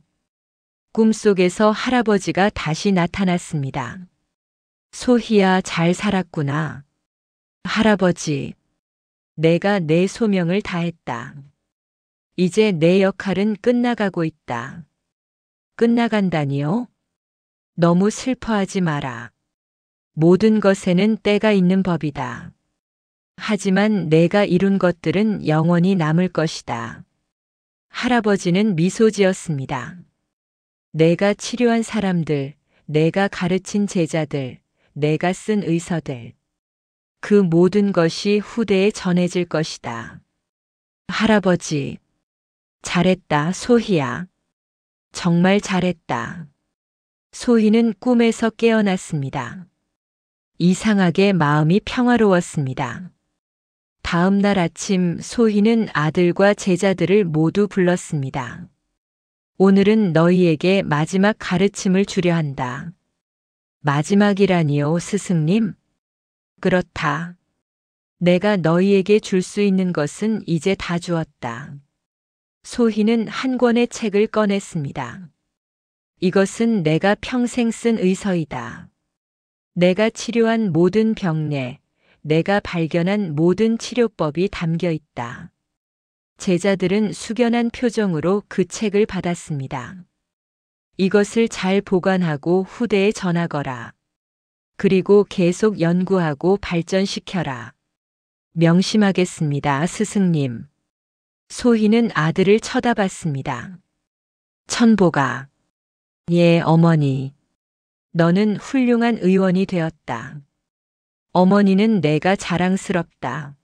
꿈속에서 할아버지가 다시 나타났습니다. 소희야, 잘 살았구나. 할아버지, 내가 내 소명을 다했다. 이제 내 역할은 끝나가고 있다. 끝나간다니요? 너무 슬퍼하지 마라. 모든 것에는 때가 있는 법이다. 하지만 내가 이룬 것들은 영원히 남을 것이다. 할아버지는 미소 지었습니다. 내가 치료한 사람들, 내가 가르친 제자들, 내가 쓴 의서들. 그 모든 것이 후대에 전해질 것이다. 할아버지, 잘했다, 소희야. 정말 잘했다. 소희는 꿈에서 깨어났습니다. 이상하게 마음이 평화로웠습니다. 다음 날 아침 소희는 아들과 제자들을 모두 불렀습니다. 오늘은 너희에게 마지막 가르침을 주려 한다. 마지막이라니요, 스승님? 그렇다. 내가 너희에게 줄 수 있는 것은 이제 다 주었다. 소희는 한 권의 책을 꺼냈습니다. 이것은 내가 평생 쓴 의서이다. 내가 치료한 모든 병례, 내가 발견한 모든 치료법이 담겨 있다. 제자들은 숙연한 표정으로 그 책을 받았습니다. 이것을 잘 보관하고 후대에 전하거라. 그리고 계속 연구하고 발전시켜라. 명심하겠습니다, 스승님. 소희는 아들을 쳐다봤습니다. 천복아. 예, 어머니. 너는 훌륭한 의원이 되었다. 어머니는 내가 자랑스럽다.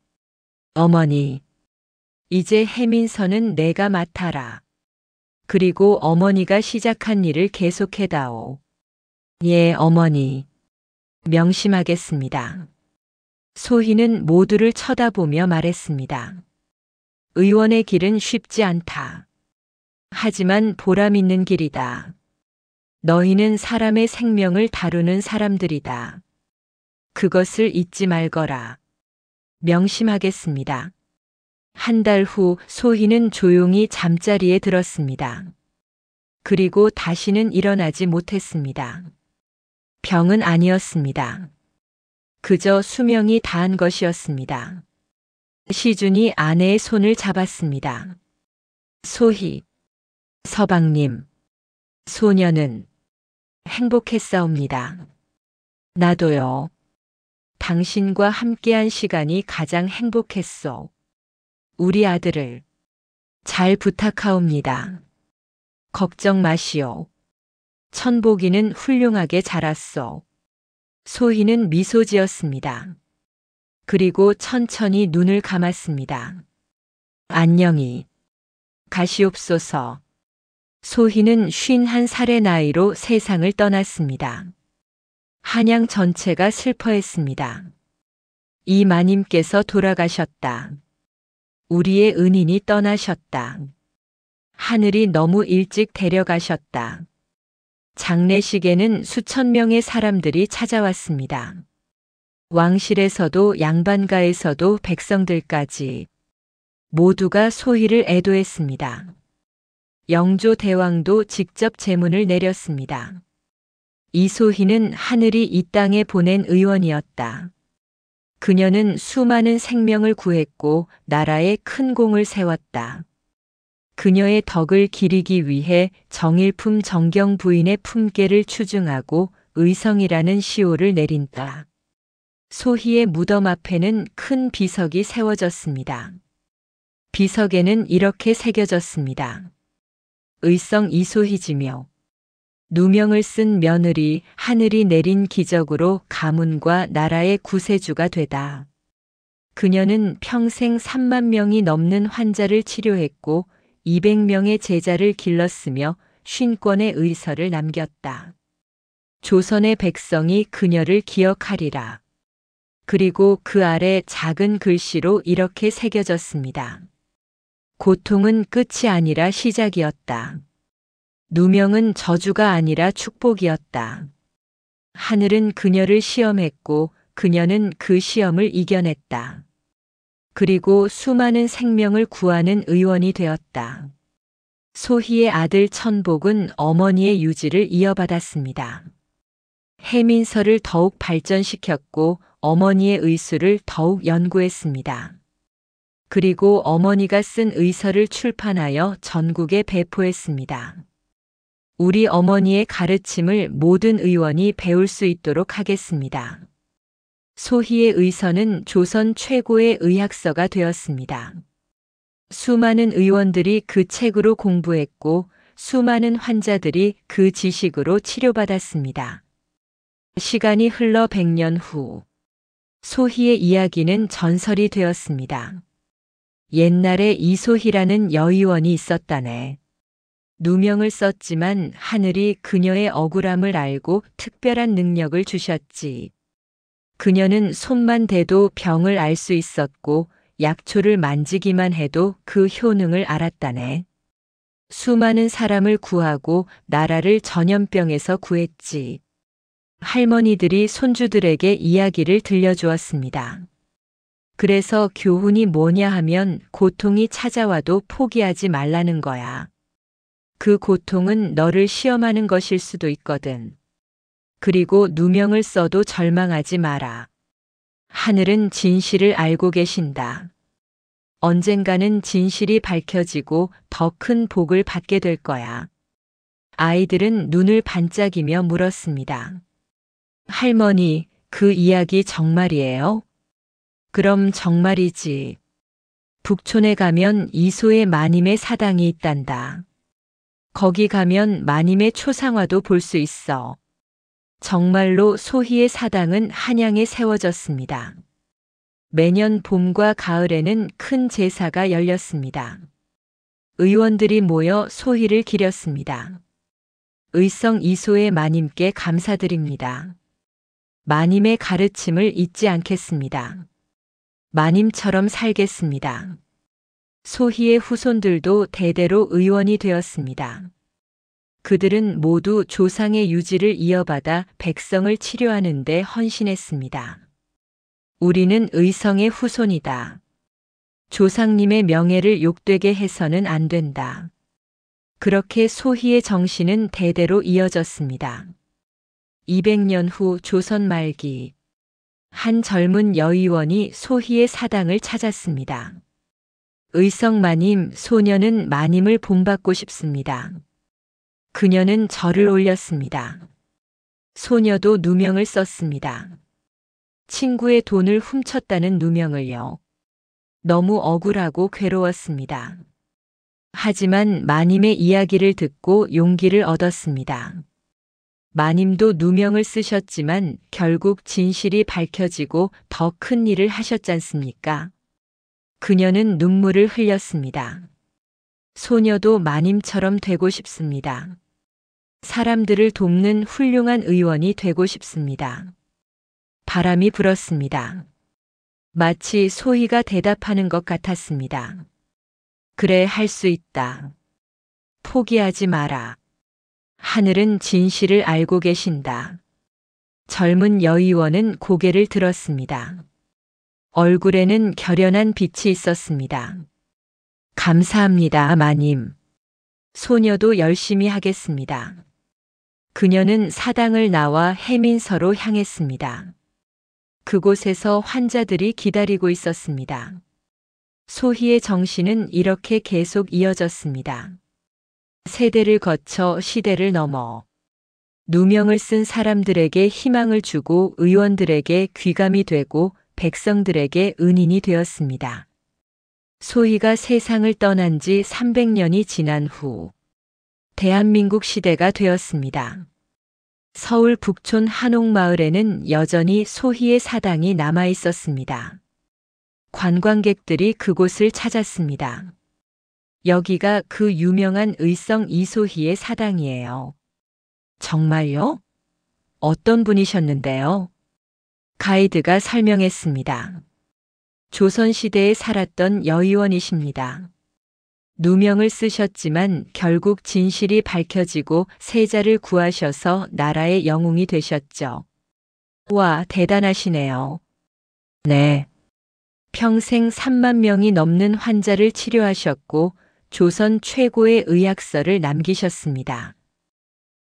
어머니, 이제 해민서는 내가 맡아라. 그리고 어머니가 시작한 일을 계속해다오. 예, 어머니. 명심하겠습니다. 소희는 모두를 쳐다보며 말했습니다. 의원의 길은 쉽지 않다. 하지만 보람 있는 길이다. 너희는 사람의 생명을 다루는 사람들이다. 그것을 잊지 말거라. 명심하겠습니다. 한 달 후 소희는 조용히 잠자리에 들었습니다. 그리고 다시는 일어나지 못했습니다. 병은 아니었습니다. 그저 수명이 다한 것이었습니다. 시준이 아내의 손을 잡았습니다. 소희, 서방님, 소녀는 행복했사옵니다. 나도요. 당신과 함께한 시간이 가장 행복했소. 우리 아들을 잘 부탁하옵니다. 걱정 마시오. 천복이는 훌륭하게 자랐소. 소희는 미소 지었습니다. 그리고 천천히 눈을 감았습니다. 안녕히 가시옵소서. 소희는 51살의 나이로 세상을 떠났습니다. 한양 전체가 슬퍼했습니다. 이 마님께서 돌아가셨다. 우리의 은인이 떠나셨다. 하늘이 너무 일찍 데려가셨다. 장례식에는 수천 명의 사람들이 찾아왔습니다. 왕실에서도 양반가에서도 백성들까지 모두가 소희를 애도했습니다. 영조 대왕도 직접 제문을 내렸습니다. 이소희는 하늘이 이 땅에 보낸 의원이었다. 그녀는 수많은 생명을 구했고 나라에 큰 공을 세웠다. 그녀의 덕을 기리기 위해 정일품 정경 부인의 품계를 추증하고 의성이라는 시호를 내린다. 소희의 무덤 앞에는 큰 비석이 세워졌습니다. 비석에는 이렇게 새겨졌습니다. 의성 이소희지며 누명을 쓴 며느리 하늘이 내린 기적으로 가문과 나라의 구세주가 되다. 그녀는 평생 3만 명이 넘는 환자를 치료했고 200명의 제자를 길렀으며 50권의 의서를 남겼다. 조선의 백성이 그녀를 기억하리라. 그리고 그 아래 작은 글씨로 이렇게 새겨졌습니다. 고통은 끝이 아니라 시작이었다. 누명은 저주가 아니라 축복이었다. 하늘은 그녀를 시험했고 그녀는 그 시험을 이겨냈다. 그리고 수많은 생명을 구하는 의원이 되었다. 소희의 아들 천복은 어머니의 유지를 이어받았습니다. 해민서를 더욱 발전시켰고 어머니의 의술을 더욱 연구했습니다. 그리고 어머니가 쓴 의서를 출판하여 전국에 배포했습니다. 우리 어머니의 가르침을 모든 의원이 배울 수 있도록 하겠습니다. 소희의 의서는 조선 최고의 의학서가 되었습니다. 수많은 의원들이 그 책으로 공부했고 수많은 환자들이 그 지식으로 치료받았습니다. 시간이 흘러 100년 후 소희의 이야기는 전설이 되었습니다. 옛날에 이소희라는 여의원이 있었다네. 누명을 썼지만 하늘이 그녀의 억울함을 알고 특별한 능력을 주셨지. 그녀는 손만 대도 병을 알 수 있었고 약초를 만지기만 해도 그 효능을 알았다네. 수많은 사람을 구하고 나라를 전염병에서 구했지. 할머니들이 손주들에게 이야기를 들려주었습니다. 그래서 교훈이 뭐냐 하면 고통이 찾아와도 포기하지 말라는 거야. 그 고통은 너를 시험하는 것일 수도 있거든. 그리고 누명을 써도 절망하지 마라. 하늘은 진실을 알고 계신다. 언젠가는 진실이 밝혀지고 더 큰 복을 받게 될 거야. 아이들은 눈을 반짝이며 물었습니다. 할머니, 그 이야기 정말이에요? 그럼 정말이지. 북촌에 가면 이소의 마님의 사당이 있단다. 거기 가면 마님의 초상화도 볼 수 있어. 정말로 소희의 사당은 한양에 세워졌습니다. 매년 봄과 가을에는 큰 제사가 열렸습니다. 의원들이 모여 소희를 기렸습니다. 의성 이소의 마님께 감사드립니다. 마님의 가르침을 잊지 않겠습니다. 마님처럼 살겠습니다. 소희의 후손들도 대대로 의원이 되었습니다. 그들은 모두 조상의 유지를 이어받아 백성을 치료하는 데 헌신했습니다. 우리는 의성의 후손이다. 조상님의 명예를 욕되게 해서는 안 된다. 그렇게 소희의 정신은 대대로 이어졌습니다. 200년 후 조선 말기, 한 젊은 여의원이 소희의 사당을 찾았습니다. 의성 마님, 소녀는 마님을 본받고 싶습니다. 그녀는 절을 올렸습니다. 소녀도 누명을 썼습니다. 친구의 돈을 훔쳤다는 누명을요. 너무 억울하고 괴로웠습니다. 하지만 마님의 이야기를 듣고 용기를 얻었습니다. 마님도 누명을 쓰셨지만 결국 진실이 밝혀지고 더 큰 일을 하셨잖습니까? 그녀는 눈물을 흘렸습니다. 소녀도 마님처럼 되고 싶습니다. 사람들을 돕는 훌륭한 의원이 되고 싶습니다. 바람이 불었습니다. 마치 소희가 대답하는 것 같았습니다. 그래, 할 수 있다. 포기하지 마라. 하늘은 진실을 알고 계신다. 젊은 여의원은 고개를 들었습니다. 얼굴에는 결연한 빛이 있었습니다. 감사합니다, 마님. 소녀도 열심히 하겠습니다. 그녀는 사당을 나와 해민서로 향했습니다. 그곳에서 환자들이 기다리고 있었습니다. 소희의 정신은 이렇게 계속 이어졌습니다. 세대를 거쳐 시대를 넘어 누명을 쓴 사람들에게 희망을 주고 의원들에게 귀감이 되고 백성들에게 은인이 되었습니다. 소희가 세상을 떠난 지 300년이 지난 후 대한민국 시대가 되었습니다. 서울 북촌 한옥마을에는 여전히 소희의 사당이 남아 있었습니다. 관광객들이 그곳을 찾았습니다. 여기가 그 유명한 의성 이소희의 사당이에요. 정말요? 어떤 분이셨는데요? 가이드가 설명했습니다. 조선시대에 살았던 여의원이십니다. 누명을 쓰셨지만 결국 진실이 밝혀지고 세자를 구하셔서 나라의 영웅이 되셨죠. 와, 대단하시네요. 네. 평생 3만 명이 넘는 환자를 치료하셨고 조선 최고의 의학서를 남기셨습니다.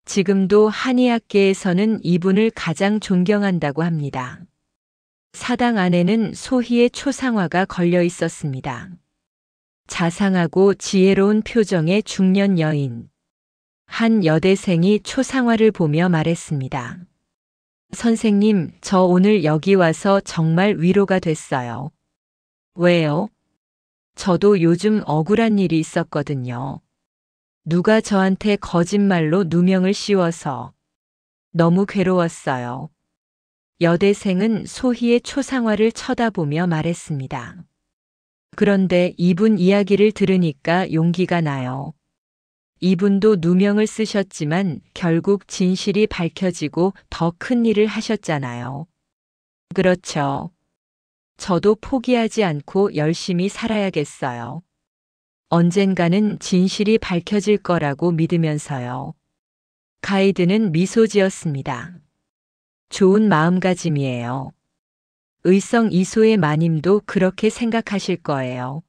지금도 한의학계에서는 이분을 가장 존경한다고 합니다. 사당 안에는 소희의 초상화가 걸려 있었습니다. 자상하고 지혜로운 표정의 중년 여인. 한 여대생이 초상화를 보며 말했습니다. 선생님, 저 오늘 여기 와서 정말 위로가 됐어요. 왜요? 저도 요즘 억울한 일이 있었거든요. 누가 저한테 거짓말로 누명을 씌워서 너무 괴로웠어요. 여대생은 소희의 초상화를 쳐다보며 말했습니다. 그런데 이분 이야기를 들으니까 용기가 나요. 이분도 누명을 쓰셨지만 결국 진실이 밝혀지고 더 큰 일을 하셨잖아요. 그렇죠. 저도 포기하지 않고 열심히 살아야겠어요. 언젠가는 진실이 밝혀질 거라고 믿으면서요. 가이드는 미소 지었습니다. 좋은 마음가짐이에요. 의성 이소의 마님도 그렇게 생각하실 거예요.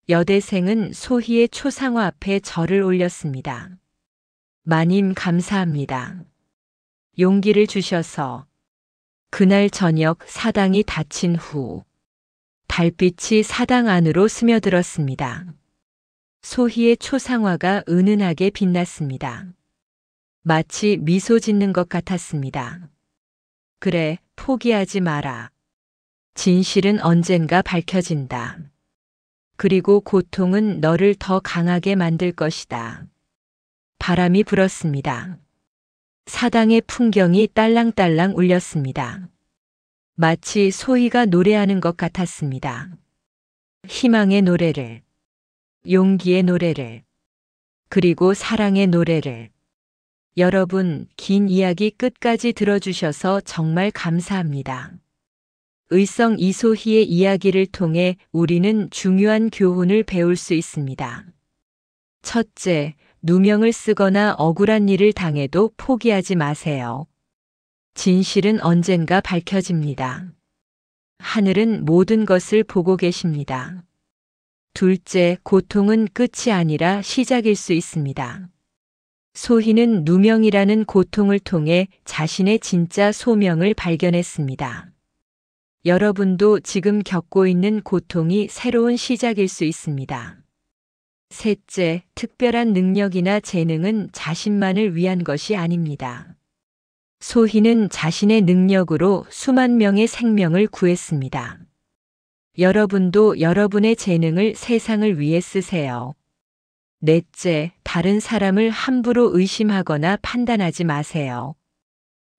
여대생은 소희의 초상화 앞에 절을 올렸습니다. 마님, 감사합니다. 용기를 주셔서. 그날 저녁 사당이 닫힌 후 달빛이 사당 안으로 스며들었습니다. 소희의 초상화가 은은하게 빛났습니다. 마치 미소 짓는 것 같았습니다. 그래, 포기하지 마라. 진실은 언젠가 밝혀진다. 그리고 고통은 너를 더 강하게 만들 것이다. 바람이 불었습니다. 사당의 풍경이 딸랑딸랑 울렸습니다. 마치 소희가 노래하는 것 같았습니다. 희망의 노래를, 용기의 노래를, 그리고 사랑의 노래를. 여러분, 긴 이야기 끝까지 들어주셔서 정말 감사합니다. 의성 이소희의 이야기를 통해 우리는 중요한 교훈을 배울 수 있습니다. 첫째, 누명을 쓰거나 억울한 일을 당해도 포기하지 마세요. 진실은 언젠가 밝혀집니다. 하늘은 모든 것을 보고 계십니다. 둘째, 고통은 끝이 아니라 시작일 수 있습니다. 소희는 누명이라는 고통을 통해 자신의 진짜 소명을 발견했습니다. 여러분도 지금 겪고 있는 고통이 새로운 시작일 수 있습니다. 셋째, 특별한 능력이나 재능은 자신만을 위한 것이 아닙니다. 소희는 자신의 능력으로 수만 명의 생명을 구했습니다. 여러분도 여러분의 재능을 세상을 위해 쓰세요. 넷째, 다른 사람을 함부로 의심하거나 판단하지 마세요.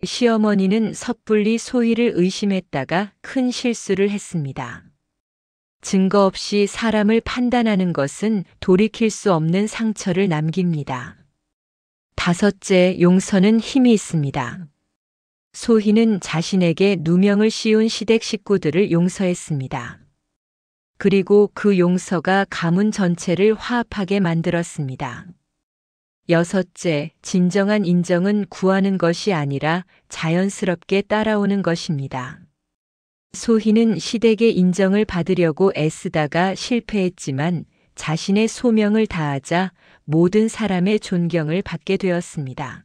시어머니는 섣불리 소희를 의심했다가 큰 실수를 했습니다. 증거 없이 사람을 판단하는 것은 돌이킬 수 없는 상처를 남깁니다. 다섯째, 용서는 힘이 있습니다. 소희는 자신에게 누명을 씌운 시댁 식구들을 용서했습니다. 그리고 그 용서가 가문 전체를 화합하게 만들었습니다. 여섯째, 진정한 인정은 구하는 것이 아니라 자연스럽게 따라오는 것입니다. 소희는 시댁의 인정을 받으려고 애쓰다가 실패했지만 자신의 소명을 다하자 모든 사람의 존경을 받게 되었습니다.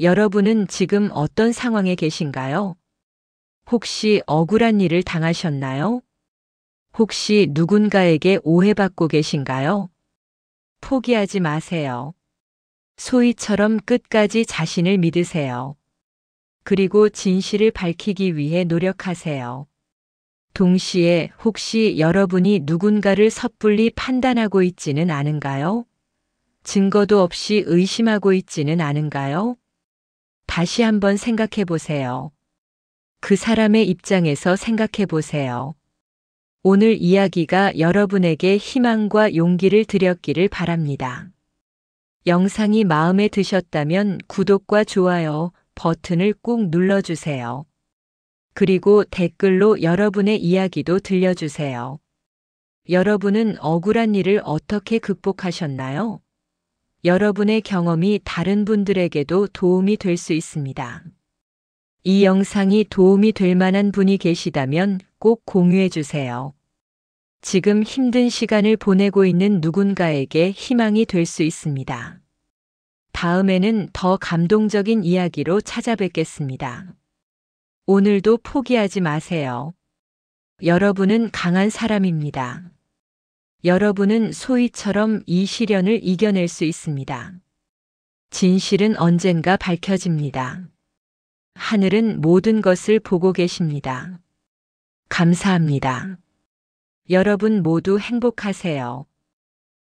여러분은 지금 어떤 상황에 계신가요? 혹시 억울한 일을 당하셨나요? 혹시 누군가에게 오해받고 계신가요? 포기하지 마세요. 소희처럼 끝까지 자신을 믿으세요. 그리고 진실을 밝히기 위해 노력하세요. 동시에 혹시 여러분이 누군가를 섣불리 판단하고 있지는 않은가요? 증거도 없이 의심하고 있지는 않은가요? 다시 한번 생각해 보세요. 그 사람의 입장에서 생각해 보세요. 오늘 이야기가 여러분에게 희망과 용기를 드렸기를 바랍니다. 영상이 마음에 드셨다면 구독과 좋아요 버튼을 꾹 눌러주세요. 그리고 댓글로 여러분의 이야기도 들려주세요. 여러분은 억울한 일을 어떻게 극복하셨나요? 여러분의 경험이 다른 분들에게도 도움이 될 수 있습니다. 이 영상이 도움이 될 만한 분이 계시다면 꼭 공유해 주세요. 지금 힘든 시간을 보내고 있는 누군가에게 희망이 될 수 있습니다. 다음에는 더 감동적인 이야기로 찾아뵙겠습니다. 오늘도 포기하지 마세요. 여러분은 강한 사람입니다. 여러분은 소희처럼 이 시련을 이겨낼 수 있습니다. 진실은 언젠가 밝혀집니다. 하늘은 모든 것을 보고 계십니다. 감사합니다. 여러분 모두 행복하세요.